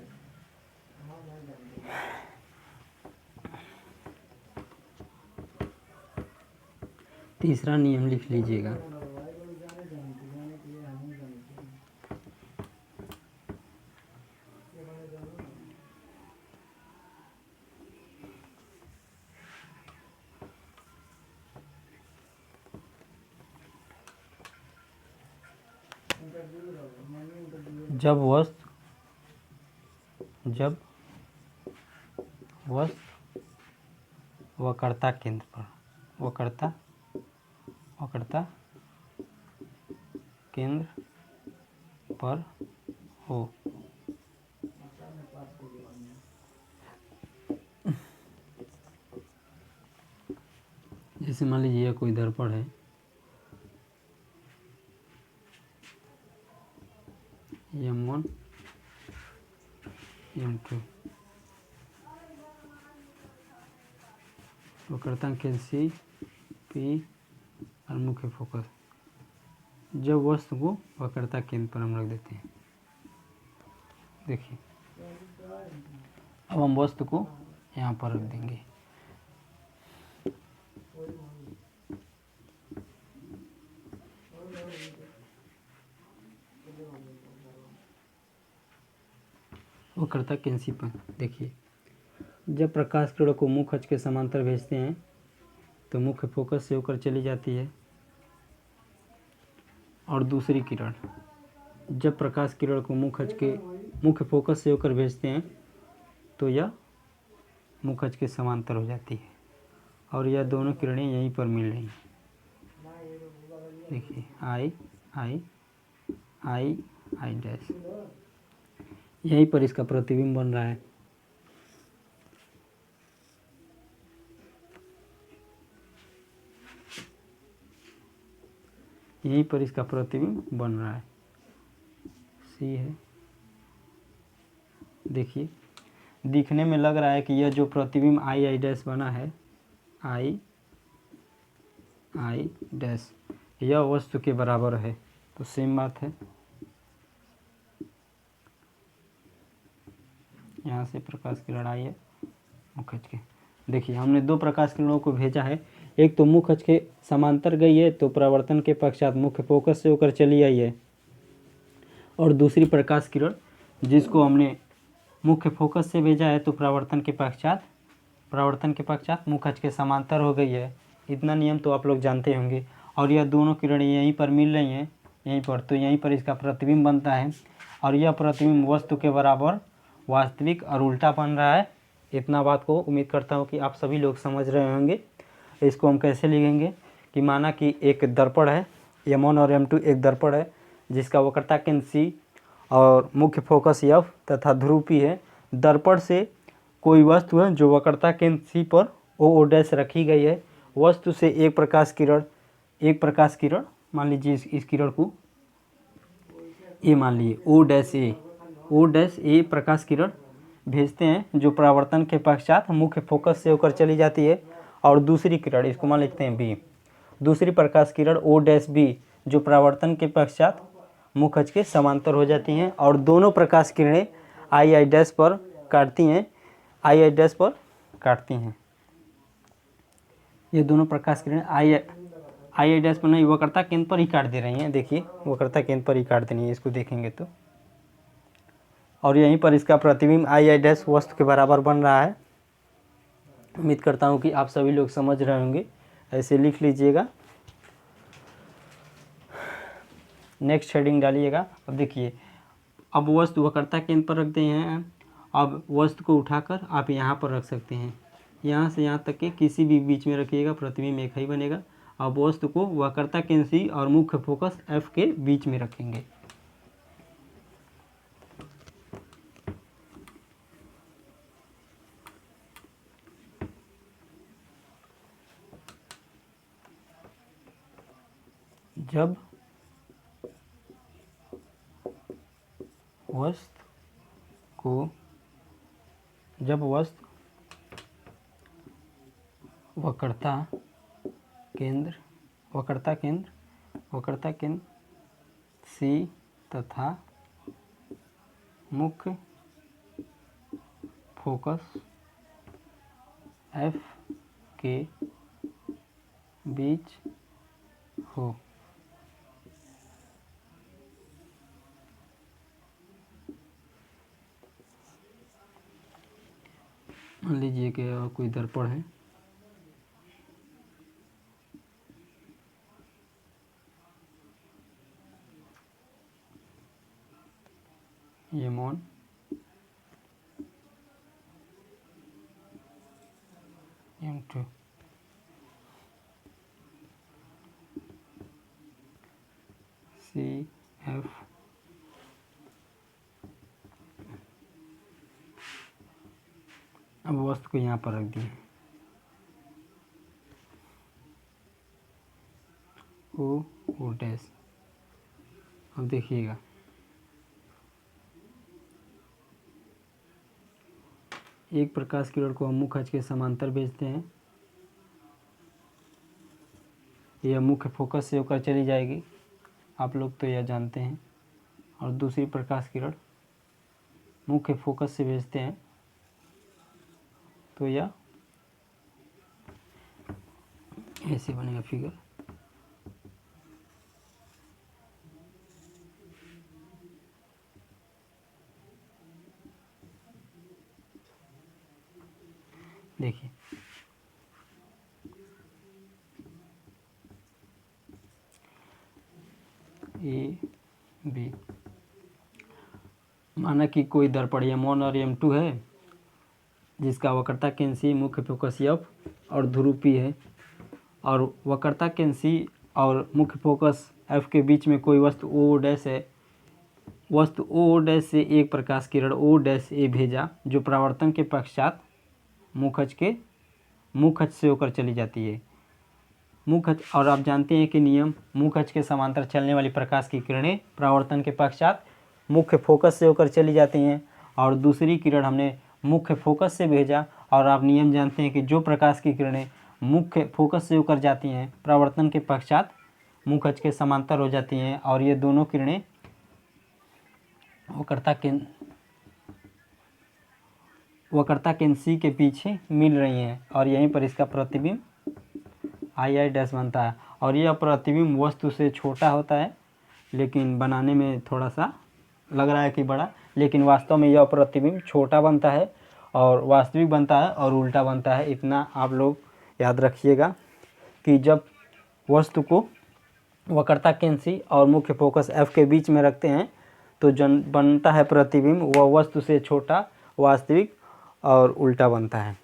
तीसरा नियम लिख लीजिएगा। जब वस्तु वक्रता केंद्र पर हो, जैसे मान लीजिए यह कोई दर्पण है, M1 M2, वक्रता केंद्र C P और मुख्य फोकस। जब वस्तु को वक्रता केंद्र पर हम रख देते हैं, देखिए अब हम वस्तु को यहाँ पर रख देंगे। वक्रता केंद्र C पर देखिए, जब प्रकाश किरण को मुख्य अक्ष के समांतर भेजते हैं तो मुख्य फोकस से होकर चली जाती है, और दूसरी किरण जब प्रकाश किरण को मुख्य फोकस से होकर भेजते हैं तो यह मुख्य अक्ष के समांतर हो जाती है, और यह दोनों किरणें यहीं पर मिल रही हैं। देखिए आई डैश, यहीं पर इसका प्रतिबिंब बन रहा है। यहीं पर इसका प्रतिबिंब बन रहा है, सी है। देखिए दिखने में लग रहा है कि यह जो प्रतिबिंब आई डैश बना है, आई डैश, यह वस्तु के बराबर है, तो सेम बात है। यहाँ से प्रकाश किरण आई है मुख्य अक्ष के। देखिए हमने दो प्रकाश किरणों को भेजा है, एक तो मुख्य अक्ष के समांतर गई है तो परावर्तन के पश्चात मुख्य फोकस से होकर चली आई है, और दूसरी प्रकाश किरण जिसको हमने मुख्य फोकस से भेजा है तो परावर्तन के पश्चात मुख्य अक्ष के समांतर हो गई है। इतना नियम तो आप लोग जानते होंगे। और यह दोनों किरणें यहीं पर मिल रही हैं, यहीं पर, तो यहीं पर इसका प्रतिबिंब बनता है, और यह प्रतिबिंब वस्तु के बराबर, वास्तविक और उल्टा बन रहा है। इतना बात को उम्मीद करता हूँ कि आप सभी लोग समझ रहे होंगे। इसको हम कैसे लिखेंगे कि माना कि एक दर्पण है, M1 और M2 एक दर्पण है जिसका वक्रता केंद्र C और मुख्य फोकस F तथा ध्रुव P है। दर्पण से कोई वस्तु है जो वक्रता केंद्र C पर O डैश रखी गई है। वस्तु से एक प्रकाश किरण मान लीजिए इस किरण को A मान लीजिए, O डैश A प्रकाश किरण भेजते हैं जो परावर्तन के पश्चात मुख्य फोकस से होकर चली जाती है, और दूसरी किरण इसको मान लेते हैं B, दूसरी प्रकाश किरण O डैश B जो परावर्तन के पश्चात मुख्य अक्ष के समांतर हो जाती हैं, और दोनों प्रकाश किरणें आई डैश पर काटती हैं, ये दोनों प्रकाश किरणें आई डैश पर नहीं, वक्रता केंद्र पर ही काट दे रही हैं। देखिए वक्रता केंद्र पर ही काट देनी है, इसको देखेंगे तो, और यहीं पर इसका प्रतिबिंब आई डैश वस्तु के बराबर बन रहा है। उम्मीद करता हूँ कि आप सभी लोग समझ रहे होंगे। ऐसे लिख लीजिएगा, नेक्स्ट हेडिंग डालिएगा। अब देखिए, अब वस्तु वक्रता केंद्र पर रख दिए हैं, अब वस्तु को उठाकर आप यहाँ पर रख सकते हैं। यहाँ से यहाँ तक के किसी भी बीच में रखिएगा, प्रतिबिंब एक ही बनेगा। अब वस्तु को वक्रता केंद्र सी और मुख्य फोकस F के बीच में रखेंगे। जब वस्तु वक्रता केंद्र सी तथा मुख्य फोकस F के बीच हो। मान लीजिए कि कोई दर्पण है, ये M1 M2 CF अब वस्तु को यहाँ पर रख दिए, O डैश। अब देखिएगा एक प्रकाश किरण को हम मुख्य अक्ष के समांतर भेजते हैं, यह मुख्य फोकस से होकर चली जाएगी, आप लोग तो यह जानते हैं। और दूसरी प्रकाश किरण मुख्य फोकस से भेजते हैं, तो यह ऐसे बनेगा फिगर। देखिए ए बी, माना कि कोई दर्पण M1 और M2 है जिसका वक्रता केंद्र सी, मुख्य फोकस F और ध्रुव P है, और वक्रता केंद्र सी और मुख्य फोकस F के बीच में कोई वस्तु O डैश है। वस्तु O डैश से एक प्रकाश किरण O डैश ए भेजा, जो परावर्तन के पश्चात मुख्य अक्ष से होकर चली जाती है। और आप जानते हैं कि नियम, मुख्य अक्ष के समांतर चलने वाली प्रकाश की किरणें परावर्तन के पश्चात मुख्य फोकस से होकर चली जाती हैं, और दूसरी किरण हमने मुख्य फोकस से भेजा, और आप नियम जानते हैं कि जो प्रकाश की किरणें मुख्य फोकस से होकर जाती हैं परावर्तन के पश्चात मुख्य अक्ष के समांतर हो जाती हैं, और ये दोनों किरणें वक्रता केंद्र सी के पीछे मिल रही हैं, और यहीं पर इसका प्रतिबिंब आई डैश बनता है। और यह प्रतिबिंब वस्तु से छोटा होता है, लेकिन बनाने में थोड़ा सा लग रहा है कि बड़ा, लेकिन वास्तव में यह प्रतिबिंब छोटा बनता है और वास्तविक बनता है और उल्टा बनता है। इतना आप लोग याद रखिएगा कि जब वस्तु को वक्रता केंद्र सी और मुख्य फोकस F के बीच में रखते हैं तो बनता है प्रतिबिंब वह वस्तु से छोटा, वास्तविक और उल्टा बनता है।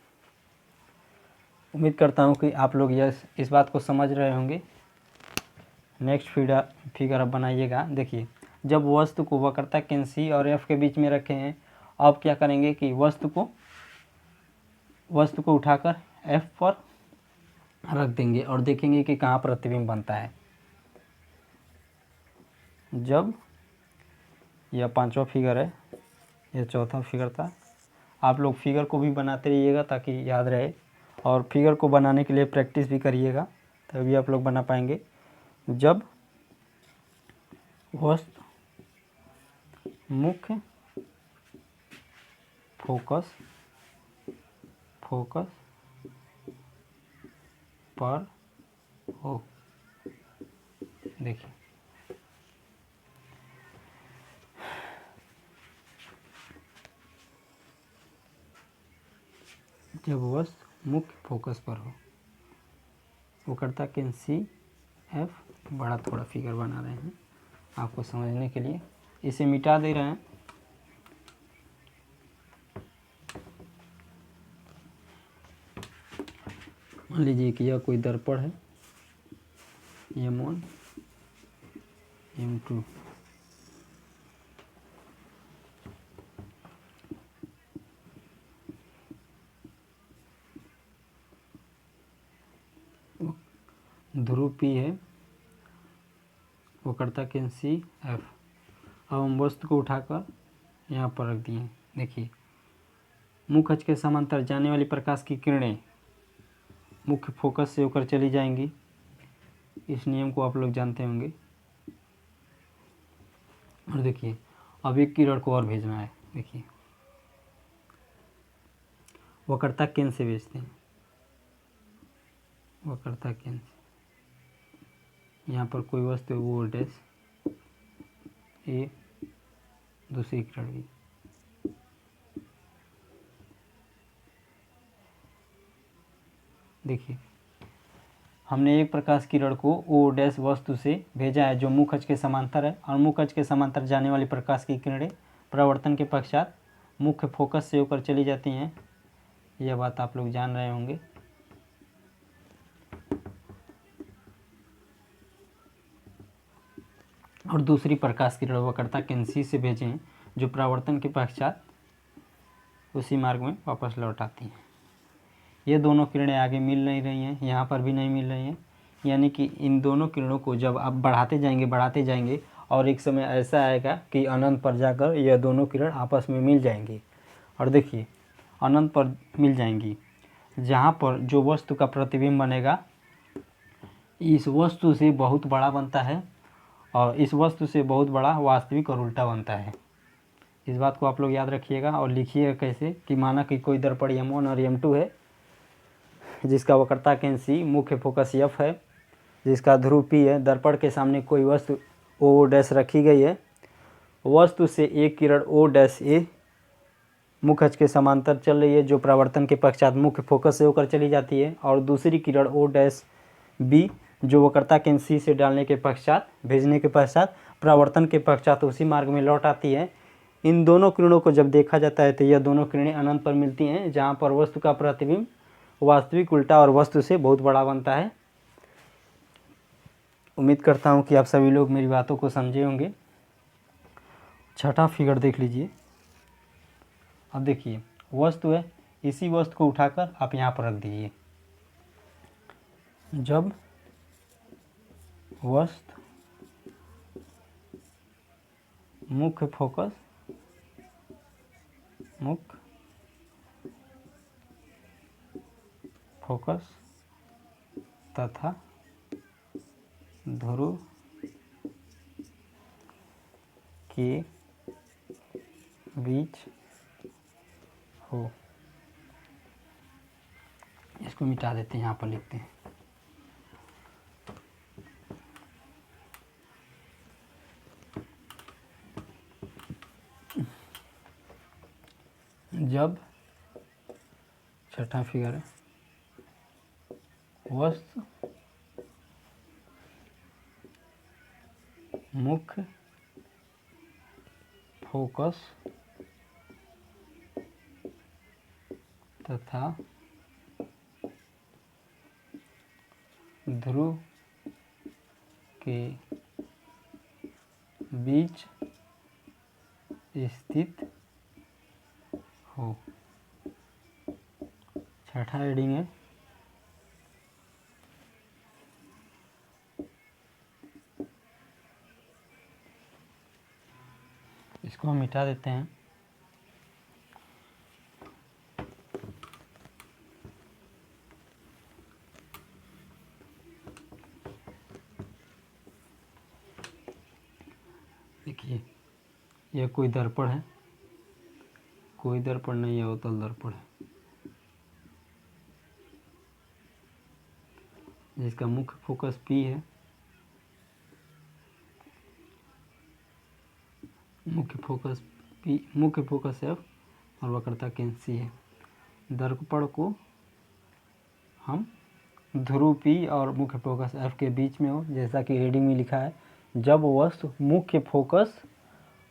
उम्मीद करता हूँ कि आप लोग इस बात को समझ रहे होंगे। नेक्स्ट फिगर अब बनाइएगा। देखिए, जब वस्तु को वक्रता केंद्र सी और F के बीच में रखे हैं, अब क्या करेंगे कि वस्तु को उठाकर F पर रख देंगे और देखेंगे कि कहाँ प्रतिबिंब बनता है। जब यह पांचवा फिगर है, यह चौथा फिगर था। आप लोग फिगर को भी बनाते रहिएगा ताकि याद रहे, और फिगर को बनाने के लिए प्रैक्टिस भी करिएगा, तभी आप लोग बना पाएंगे। जब वस्तु मुख्य फोकस पर हो, देखिए जब वस्तु मुख्य फोकस पर हो, वक्रता केंद्र सी F, बड़ा थोड़ा फिगर बना रहे हैं आपको समझने के लिए, इसे मिटा दे रहे हैं। मान लीजिए कि यह कोई दर्पण है M1 M2, ध्रुव P है, वक्रता केंद्र CF। अब हम वस्तु को उठाकर यहाँ पर रख दिए। देखिए, मुख्य अक्ष के समांतर जाने वाली प्रकाश की किरणें मुख्य फोकस से होकर चली जाएंगी। इस नियम को आप लोग जानते होंगे। और देखिए, अब एक किरण को और भेजना है। देखिए, वक्रता केंद्र से भेजते हैं, वक्रता केंद्र से। यहाँ पर कोई वस्तु है वो डैश ए, दूसरी किरण भी। देखिए, हमने एक प्रकाश किरण को ओ डैश वस्तु से भेजा है जो मुख्य अक्ष के समांतर है, और मुख्य अक्ष के समांतर जाने वाली प्रकाश की किरणें परावर्तन के पश्चात मुख्य फोकस से होकर चली जाती हैं। यह बात आप लोग जान रहे होंगे। और दूसरी प्रकाश किरण वक्रता केंद्र C से भेजें जो परावर्तन के पश्चात उसी मार्ग में वापस लौट आती हैं। ये दोनों किरणें आगे मिल नहीं रही हैं, यहाँ पर भी नहीं मिल रही हैं, यानी कि इन दोनों किरणों को जब आप बढ़ाते जाएंगे और एक समय ऐसा आएगा कि अनंत पर जाकर यह दोनों किरण आपस में मिल जाएंगी। और देखिए, अनंत पर मिल जाएंगी, जहाँ पर जो वस्तु का प्रतिबिंब बनेगा इस वस्तु से बहुत बड़ा बनता है, और इस वस्तु से बहुत बड़ा वास्तविक और उल्टा बनता है। इस बात को आप लोग याद रखिएगा और लिखिएगा कैसे कि माना कि कोई दर्पण M1 और M2 है, जिसका वक्रता केंद्र C, मुख्य फोकस F है, जिसका ध्रुव P है। दर्पण के सामने कोई वस्तु O डैश रखी गई है। वस्तु से एक किरण O डैश A मुख्य अक्ष के समांतर चल रही है जो परावर्तन के पश्चात मुख्य फोकस से होकर चली जाती है, और दूसरी किरण O डैश B जो वक्रता केंद्र C से डालने के पश्चात, भेजने के पश्चात परावर्तन के पश्चात उसी मार्ग में लौट आती है। इन दोनों किरणों को जब देखा जाता है तो यह दोनों किरणें अनंत पर मिलती हैं, जहाँ पर वस्तु का प्रतिबिंब वास्तविक उल्टा और वस्तु से बहुत बड़ा बनता है। उम्मीद करता हूँ कि आप सभी लोग मेरी बातों को समझे होंगे। छठा फिगर देख लीजिए। अब देखिए, वस्तु है, इसी वस्तु को उठाकर आप यहाँ पर रख दीजिए। जब वस्तु मुख्य फोकस तथा ध्रुव के बीच हो। इसको मिटा देते हैं, यहाँ पर लिखते हैं जब, छठा फिगर है, वस्तु मुख्य फोकस तथा ध्रुव के बीच स्थित हो। छठा रीडिंग है, इसको हम मिटा देते हैं। देखिए, यह कोई दर्पण है, कोई दर्पण नहीं है, अवतल दर्पण है, जिसका मुख्य फोकस P है, मुख्य फोकस F और वक्रता केंद्र C है। दर्पण को हम ध्रुव P और मुख्य फोकस F के बीच में हो, जैसा कि रीडिंग में लिखा है, जब वस्तु मुख्य फोकस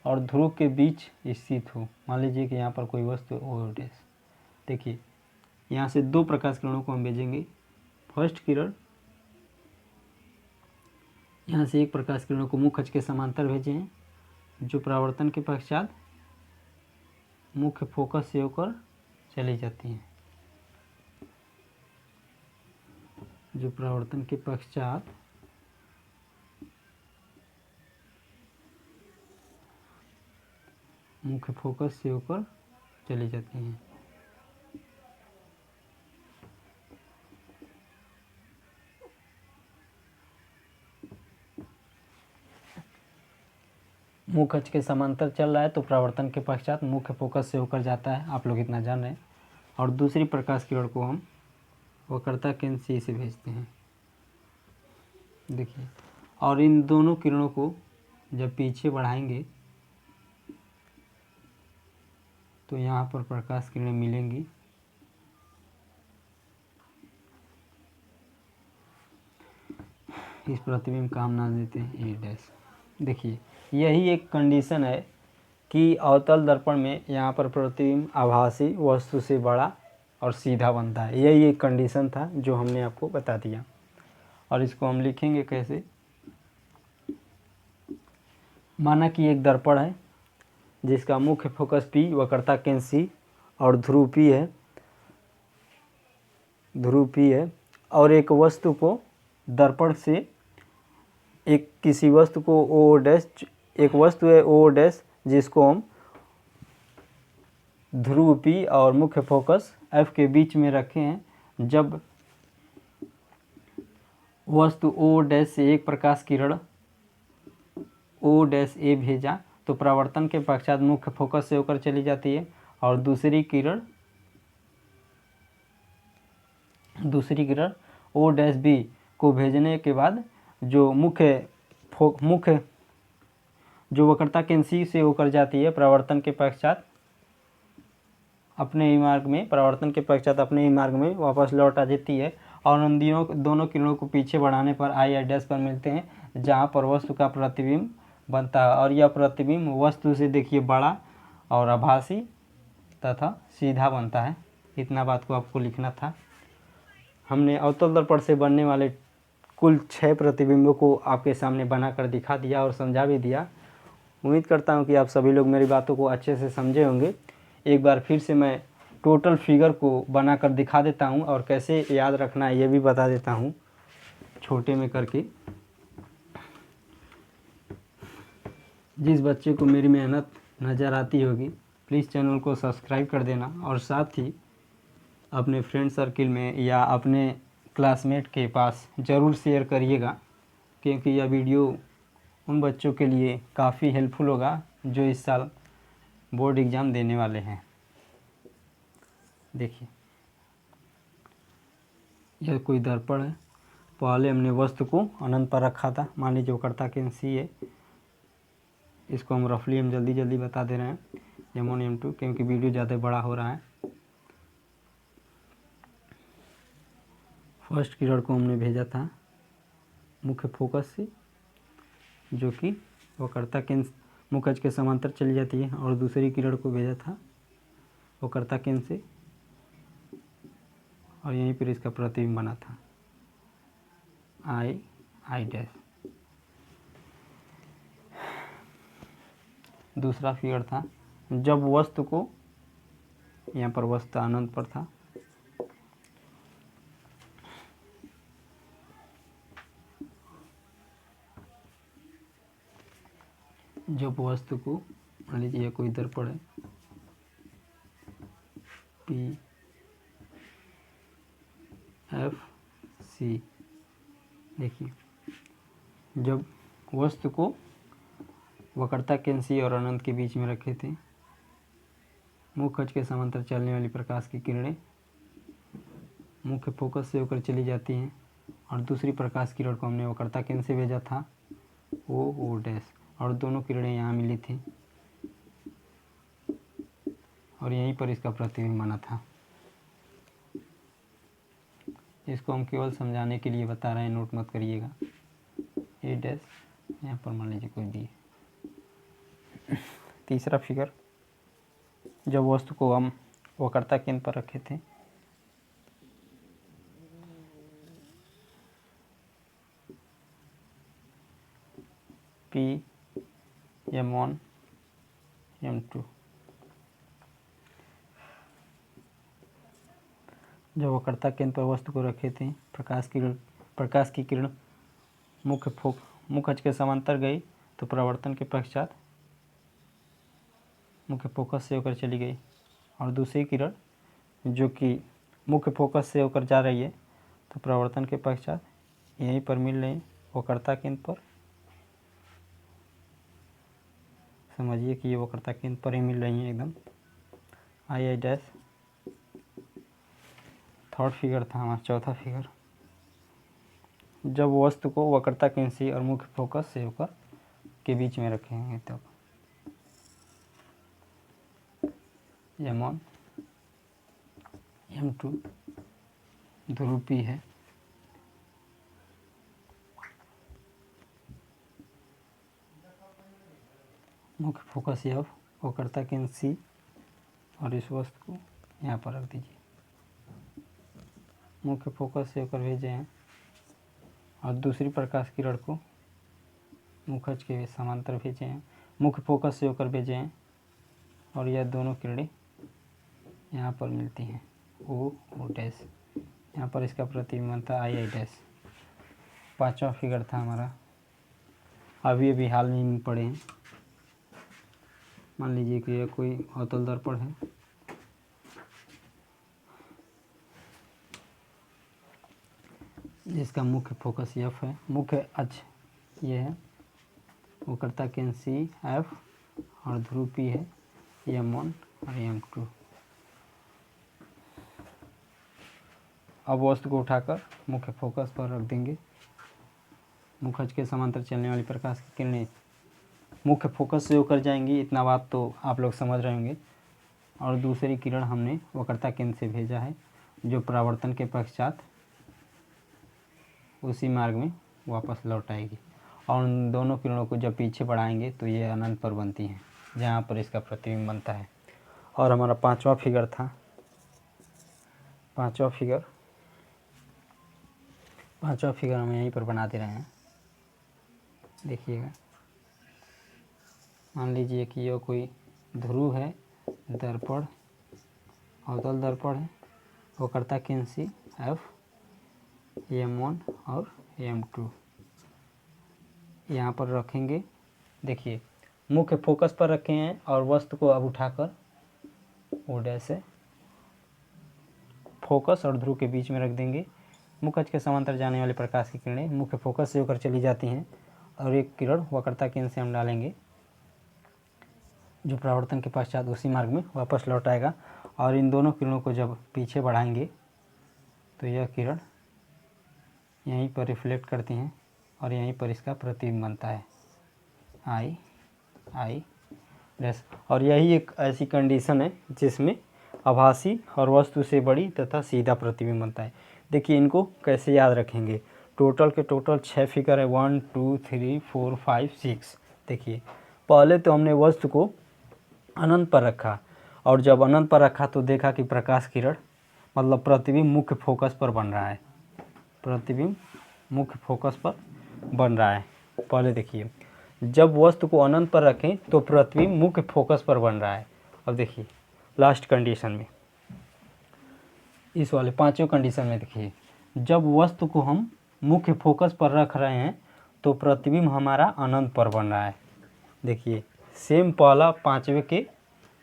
और ध्रुव के बीच स्थित हो। मान लीजिए कि यहाँ पर कोई वस्तु O डैश। देखिए, यहाँ से दो प्रकाश किरणों को हम भेजेंगे, फर्स्ट किरण यहाँ से एक प्रकाश किरणों को मुख्य अक्ष के समांतर भेजे हैं, जो परावर्तन के पश्चात मुख्य फोकस से होकर चली जाती हैं। जो परावर्तन के पश्चात मुख्य फोकस से होकर चली जाती हैं। मुख्य अक्ष के समांतर चल रहा है तो परावर्तन के पश्चात मुख्य फोकस से होकर जाता है, आप लोग इतना जान रहे हैं। और दूसरी प्रकाश किरण को हम वक्रता केंद्र सी से भेजते हैं। देखिए, और इन दोनों किरणों को जब पीछे बढ़ाएंगे तो यहाँ पर प्रकाश किरणें मिलेंगी। इस प्रतिबिंब का हम नाम देते हैं ए डैश। देखिए, यही एक कंडीशन है कि अवतल दर्पण में यहाँ पर प्रतिबिंब आभासी वस्तु से बड़ा और सीधा बनता है। यही एक कंडीशन था जो हमने आपको बता दिया। और इसको हम लिखेंगे कैसे? माना कि एक दर्पण है जिसका मुख्य फोकस P, वक्रता केंद्र C और ध्रुव P है, और एक वस्तु को दर्पण से किसी वस्तु को O डैश, एक वस्तु है O डैश जिसको हम ध्रुव P और मुख्य फोकस F के बीच में रखे हैं। जब वस्तु O डैश से एक प्रकाश किरण O डैश A भेजा तो परावर्तन के पश्चात मुख्य फोकस से होकर चली जाती है, और दूसरी किरण O डैश B को भेजने के बाद जो जो वक्रता केंद्र C से होकर जाती है, परावर्तन के पश्चात अपने ही मार्ग में वापस लौट आ जाती है। और उन दोनों किरणों को पीछे बढ़ाने पर आई डैश पर मिलते हैं, जहाँ पर वस्तु का प्रतिबिंब बनता है। और यह प्रतिबिंब वस्तु से देखिए बड़ा और आभासी तथा सीधा बनता है। इतना बात को आपको लिखना था। हमने अवतल दर्पण से बनने वाले कुल 6 प्रतिबिंबों को आपके सामने बनाकर दिखा दिया और समझा भी दिया। उम्मीद करता हूँ कि आप सभी लोग मेरी बातों को अच्छे से समझे होंगे। एक बार फिर से मैं टोटल फिगर को बनाकर दिखा देता हूँ और कैसे याद रखना है ये भी बता देता हूँ छोटे में करके। जिस बच्चे को मेरी मेहनत नज़र आती होगी प्लीज़ चैनल को सब्सक्राइब कर देना, और साथ ही अपने फ्रेंड सर्किल में या अपने क्लासमेट के पास ज़रूर शेयर करिएगा, क्योंकि यह वीडियो उन बच्चों के लिए काफ़ी हेल्पफुल होगा जो इस साल बोर्ड एग्ज़ाम देने वाले हैं। देखिए, यह कोई दर्पण है। पहले हमने वस्तु को अनंत पर रखा था। मान लीजिए वक्रता केंद्र C है। इसको हम रफली जल्दी बता दे रहे हैं, M1 M2, क्योंकि वीडियो ज़्यादा बड़ा हो रहा है। फर्स्ट किरण को हमने भेजा था मुख्य फोकस से, जो कि वक्रता केंद्र मुख्य अक्ष के समांतर चली जाती है, और दूसरी किरण को भेजा था वक्रता केंद्र से, और यहीं पर इसका प्रतिबिंब बना था आई डैश। दूसरा फिगर था जब वस्तु को, यहाँ पर वस्तु अनंत पर था, जब वस्तु को, मान लीजिए यह कोई दर्पण है PFC। देखिए, जब वस्तु को वक्रता केंद्र C और अनंत के बीच में रखे थे, मुख्य अक्ष के समांतर चलने वाली प्रकाश की किरणें मुख्य फोकस से होकर चली जाती हैं, और दूसरी प्रकाश किरण को हमने वक्रता केंद्र से भेजा था O डैश, और दोनों किरणें यहाँ मिली थी, और यहीं पर इसका प्रतिबिंब बना था। इसको हम केवल समझाने के लिए बता रहे हैं, नोट मत करिएगा। ए डैश यहाँ पर मान लीजिए कोई दी। तीसरा फिगर, जब वस्तु को हम वक्रता केंद्र पर रखे थे, P M1 M2। जब वक्रता केंद्र पर वस्तु को रखे थे, प्रकाश की किरण मुख्य अक्ष के समांतर गई तो परावर्तन के पश्चात मुख्य फोकस से होकर चली गई, और दूसरी किरण जो कि मुख्य फोकस से होकर जा रही है तो परावर्तन के पश्चात यहीं पर मिल रही वक्रता केंद्र पर। समझिए कि ये वक्रता केंद्र पर ही मिल रही हैं एकदम। आई डैश थर्ड फिगर था हमारा, चौथा फिगर। जब वस्तु को वक्रता केंद्र से और मुख्य फोकस से होकर के बीच में रखेंगे तब M1 M2 ध्रुवी है। मुख्य फोकस F, वक्रता केंद्र C, और इस वस्तु को यहाँ पर रख दीजिए। मुख्य फोकस से होकर भेजे हैं और दूसरी प्रकाश किरण को मुख्य अक्ष के समांतर भेजे हैं, मुख्य फोकस से होकर भेजे हैं, और यह दोनों किरणें यहाँ पर मिलती हैं O डैश। यहाँ पर इसका प्रतिबिंब था आई डैश। पांचवा फिगर था हमारा, अभी हाल में पढ़े हैं। मान लीजिए कि यह कोई अवतल दर्पण है, जिसका मुख्य फोकस F है, मुख्य अक्ष ये है, वक्रता केंद्र C F, और ध्रुव P है M1 और M2। अब वस्तु को उठाकर मुख्य फोकस पर रख देंगे। मुख्य अक्ष के समांतर चलने वाली प्रकाश की किरणें मुख्य फोकस से होकर जाएंगी, इतना बात तो आप लोग समझ रहे होंगे। और दूसरी किरण हमने वक्रता केंद्र से भेजा है, जो परावर्तन के पश्चात उसी मार्ग में वापस लौट आएगी, और उन दोनों किरणों को जब पीछे बढ़ाएंगे तो ये अनंत पर बनती हैं, जहाँ पर इसका प्रतिबिंब बनता है। और हमारा पांचवा फिगर था, पांचवा फिगर हम यहीं पर बना दे रहे हैं। देखिएगा, मान लीजिए कि यह कोई ध्रुव है, दर्पण, अवतल दर्पण है, वक्रता केंद्र C F, M1 और M2 यहाँ पर रखेंगे। देखिए, मुख्य फोकस पर रखे हैं और वस्तु को अब उठाकर O डैश से फोकस और ध्रुव के बीच में रख देंगे। मुख्य अक्ष के समांतर जाने वाली प्रकाश की किरणें मुख्य फोकस से होकर चली जाती हैं, और एक किरण वक्रता केंद्र से हम डालेंगे, जो परावर्तन के पश्चात उसी मार्ग में वापस लौट आएगा। और इन दोनों किरणों को जब पीछे बढ़ाएंगे तो यह किरण यहीं पर रिफ्लेक्ट करती हैं, और यहीं पर इसका प्रतिबिंब बनता है आई डैश। और यही एक ऐसी कंडीशन है जिसमें आभासी और वस्तु से बड़ी तथा सीधा प्रतिबिंब बनता है। देखिए, इनको कैसे याद रखेंगे। टोटल 6 फिगर है, 1 2 3 4 5 6। देखिए, पहले तो हमने वस्तु को अनंत पर रखा, और जब अनंत पर रखा तो देखा कि प्रकाश किरण मतलब प्रतिबिंब मुख्य फोकस पर बन रहा है, प्रतिबिंब मुख्य फोकस पर बन रहा है। पहले देखिए, जब वस्तु को अनंत पर रखें तो प्रतिबिंब मुख्य फोकस पर बन रहा है। अब देखिए लास्ट कंडीशन में, इस वाले पांचों कंडीशन में देखिए, जब वस्तु को हम मुख्य फोकस पर रख रहे हैं तो प्रतिबिंब हमारा अनंत पर बन रहा है। देखिए, सेम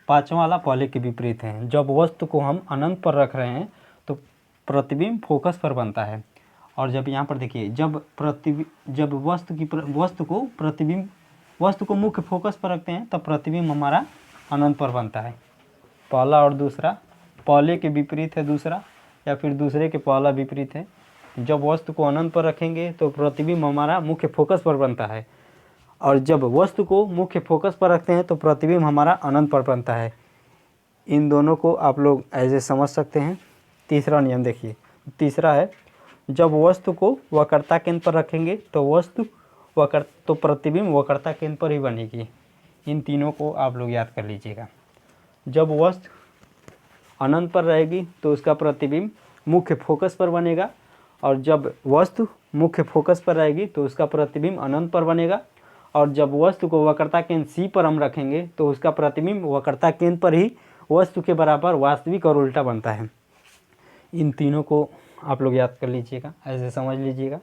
पांचवा वाला पहले के विपरीत है। जब वस्तु को हम अनंत पर रख रहे हैं तो प्रतिबिंब फोकस पर बनता है, और जब यहाँ पर देखिए, जब वस्तु को मुख्य फोकस पर रखते हैं तब प्रतिबिंब हमारा अनंत पर बनता है। पहला और दूसरा, पहले के विपरीत है दूसरा, या फिर दूसरे के पहला विपरीत है। जब वस्तु को अनंत पर रखेंगे तो प्रतिबिंब हमारा मुख्य फोकस पर बनता है, और जब वस्तु को मुख्य फोकस पर रखते हैं तो प्रतिबिंब हमारा अनंत पर बनता है। इन दोनों को आप लोग ऐसे समझ सकते हैं। तीसरा नियम देखिए, तीसरा है, जब वस्तु को वक्रता केंद्र पर रखेंगे तो प्रतिबिंब वक्रता केंद्र पर ही बनेगी। इन तीनों को आप लोग याद कर लीजिएगा। जब वस्तु अनंत पर रहेगी तो उसका प्रतिबिंब मुख्य फोकस पर बनेगा, और जब वस्तु मुख्य फोकस पर रहेगी तो उसका प्रतिबिंब अनंत पर बनेगा, और जब वस्तु को वक्रता केंद्र सी पर हम रखेंगे तो उसका प्रतिबिंब वक्रता केंद्र पर ही वस्तु के बराबर वास्तविक और उल्टा बनता है। इन तीनों को आप लोग याद कर लीजिएगा, ऐसे समझ लीजिएगा।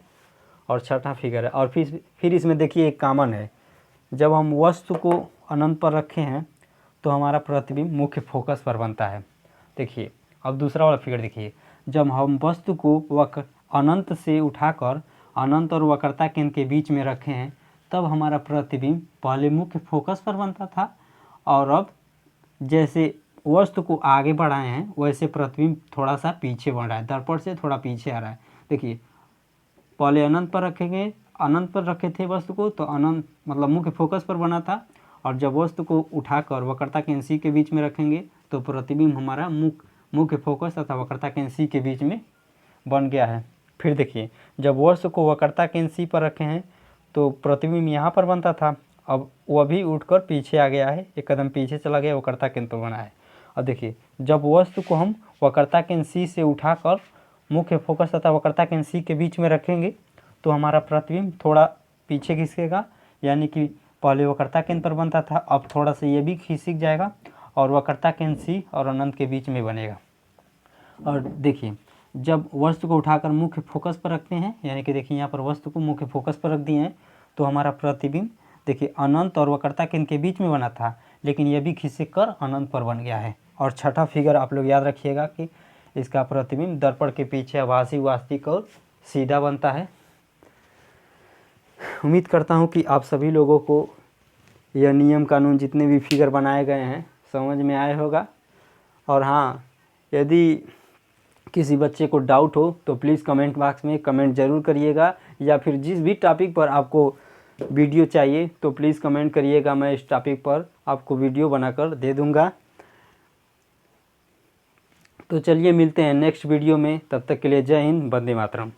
और छठा फिगर है, और फिर इसमें देखिए एक कॉमन है, जब हम वस्तु को अनंत पर रखे हैं तो हमारा प्रतिबिंब मुख्य फोकस पर बनता है। देखिए अब दूसरा वाला फिगर देखिए, जब हम वस्तु को वक्र अनंत से उठाकर अनंत और वक्रता केंद्र के बीच में रखे हैं तब हमारा प्रतिबिंब पहले मुख्य फोकस पर बनता था, और अब जैसे वस्तु को आगे बढ़ाए हैं वैसे प्रतिबिंब थोड़ा सा पीछे बढ़ रहा है, दर्पण से थोड़ा पीछे आ रहा है। देखिए पहले अनंत पर रखेंगे, अनंत पर रखे थे वस्तु को तो अनंत मतलब मुख्य फोकस पर बना था, और जब वस्तु को उठाकर वक्रता केंद्र सी के बीच में रखेंगे तो प्रतिबिंब हमारा मुख्य फोकस तथा वक्रता केंद्र सी के बीच में बन गया है। फिर देखिए जब वस्तु को वक्रता केंद्र सी पर रखे हैं तो प्रतिबिंब यहाँ पर बनता था, अब वह भी उठकर पीछे आ गया है, एक कदम पीछे चला गया, वक्रता केंद्र पर बना है। और देखिए जब वस्तु को हम वक्रता केंद्र सी से उठाकर मुख्य फोकस तथा वक्रता केंद्र सी के बीच में रखेंगे तो हमारा प्रतिबिंब थोड़ा पीछे खिसकेगा, यानी कि पहले वक्रता केंद्र पर बनता था, अब थोड़ा सा ये भी खिसक जाएगा और वक्रता केंद्र सी और अनंत के बीच में बनेगा। और देखिए जब वस्तु को उठाकर मुख्य फोकस पर रखते हैं, यानी कि देखिए यहाँ पर वस्तु को मुख्य फोकस पर रख दिए हैं तो हमारा प्रतिबिंब देखिए अनंत और वक्रता केंद्र के बीच में बना था, लेकिन यह भी खिसक कर अनंत पर बन गया है। और छठा फिगर आप लोग याद रखिएगा कि इसका प्रतिबिंब दर्पण के पीछे आभासी, वास्तविक और सीधा बनता है। उम्मीद करता हूँ कि आप सभी लोगों को यह नियम कानून जितने भी फिगर बनाए गए हैं समझ में आए होगा। और हाँ, यदि किसी बच्चे को डाउट हो तो प्लीज़ कमेंट बॉक्स में कमेंट ज़रूर करिएगा, या फिर जिस भी टॉपिक पर आपको वीडियो चाहिए तो प्लीज़ कमेंट करिएगा, मैं इस टॉपिक पर आपको वीडियो बनाकर दे दूँगा। तो चलिए मिलते हैं नेक्स्ट वीडियो में, तब तक के लिए जय हिंद, वंदे मातरम।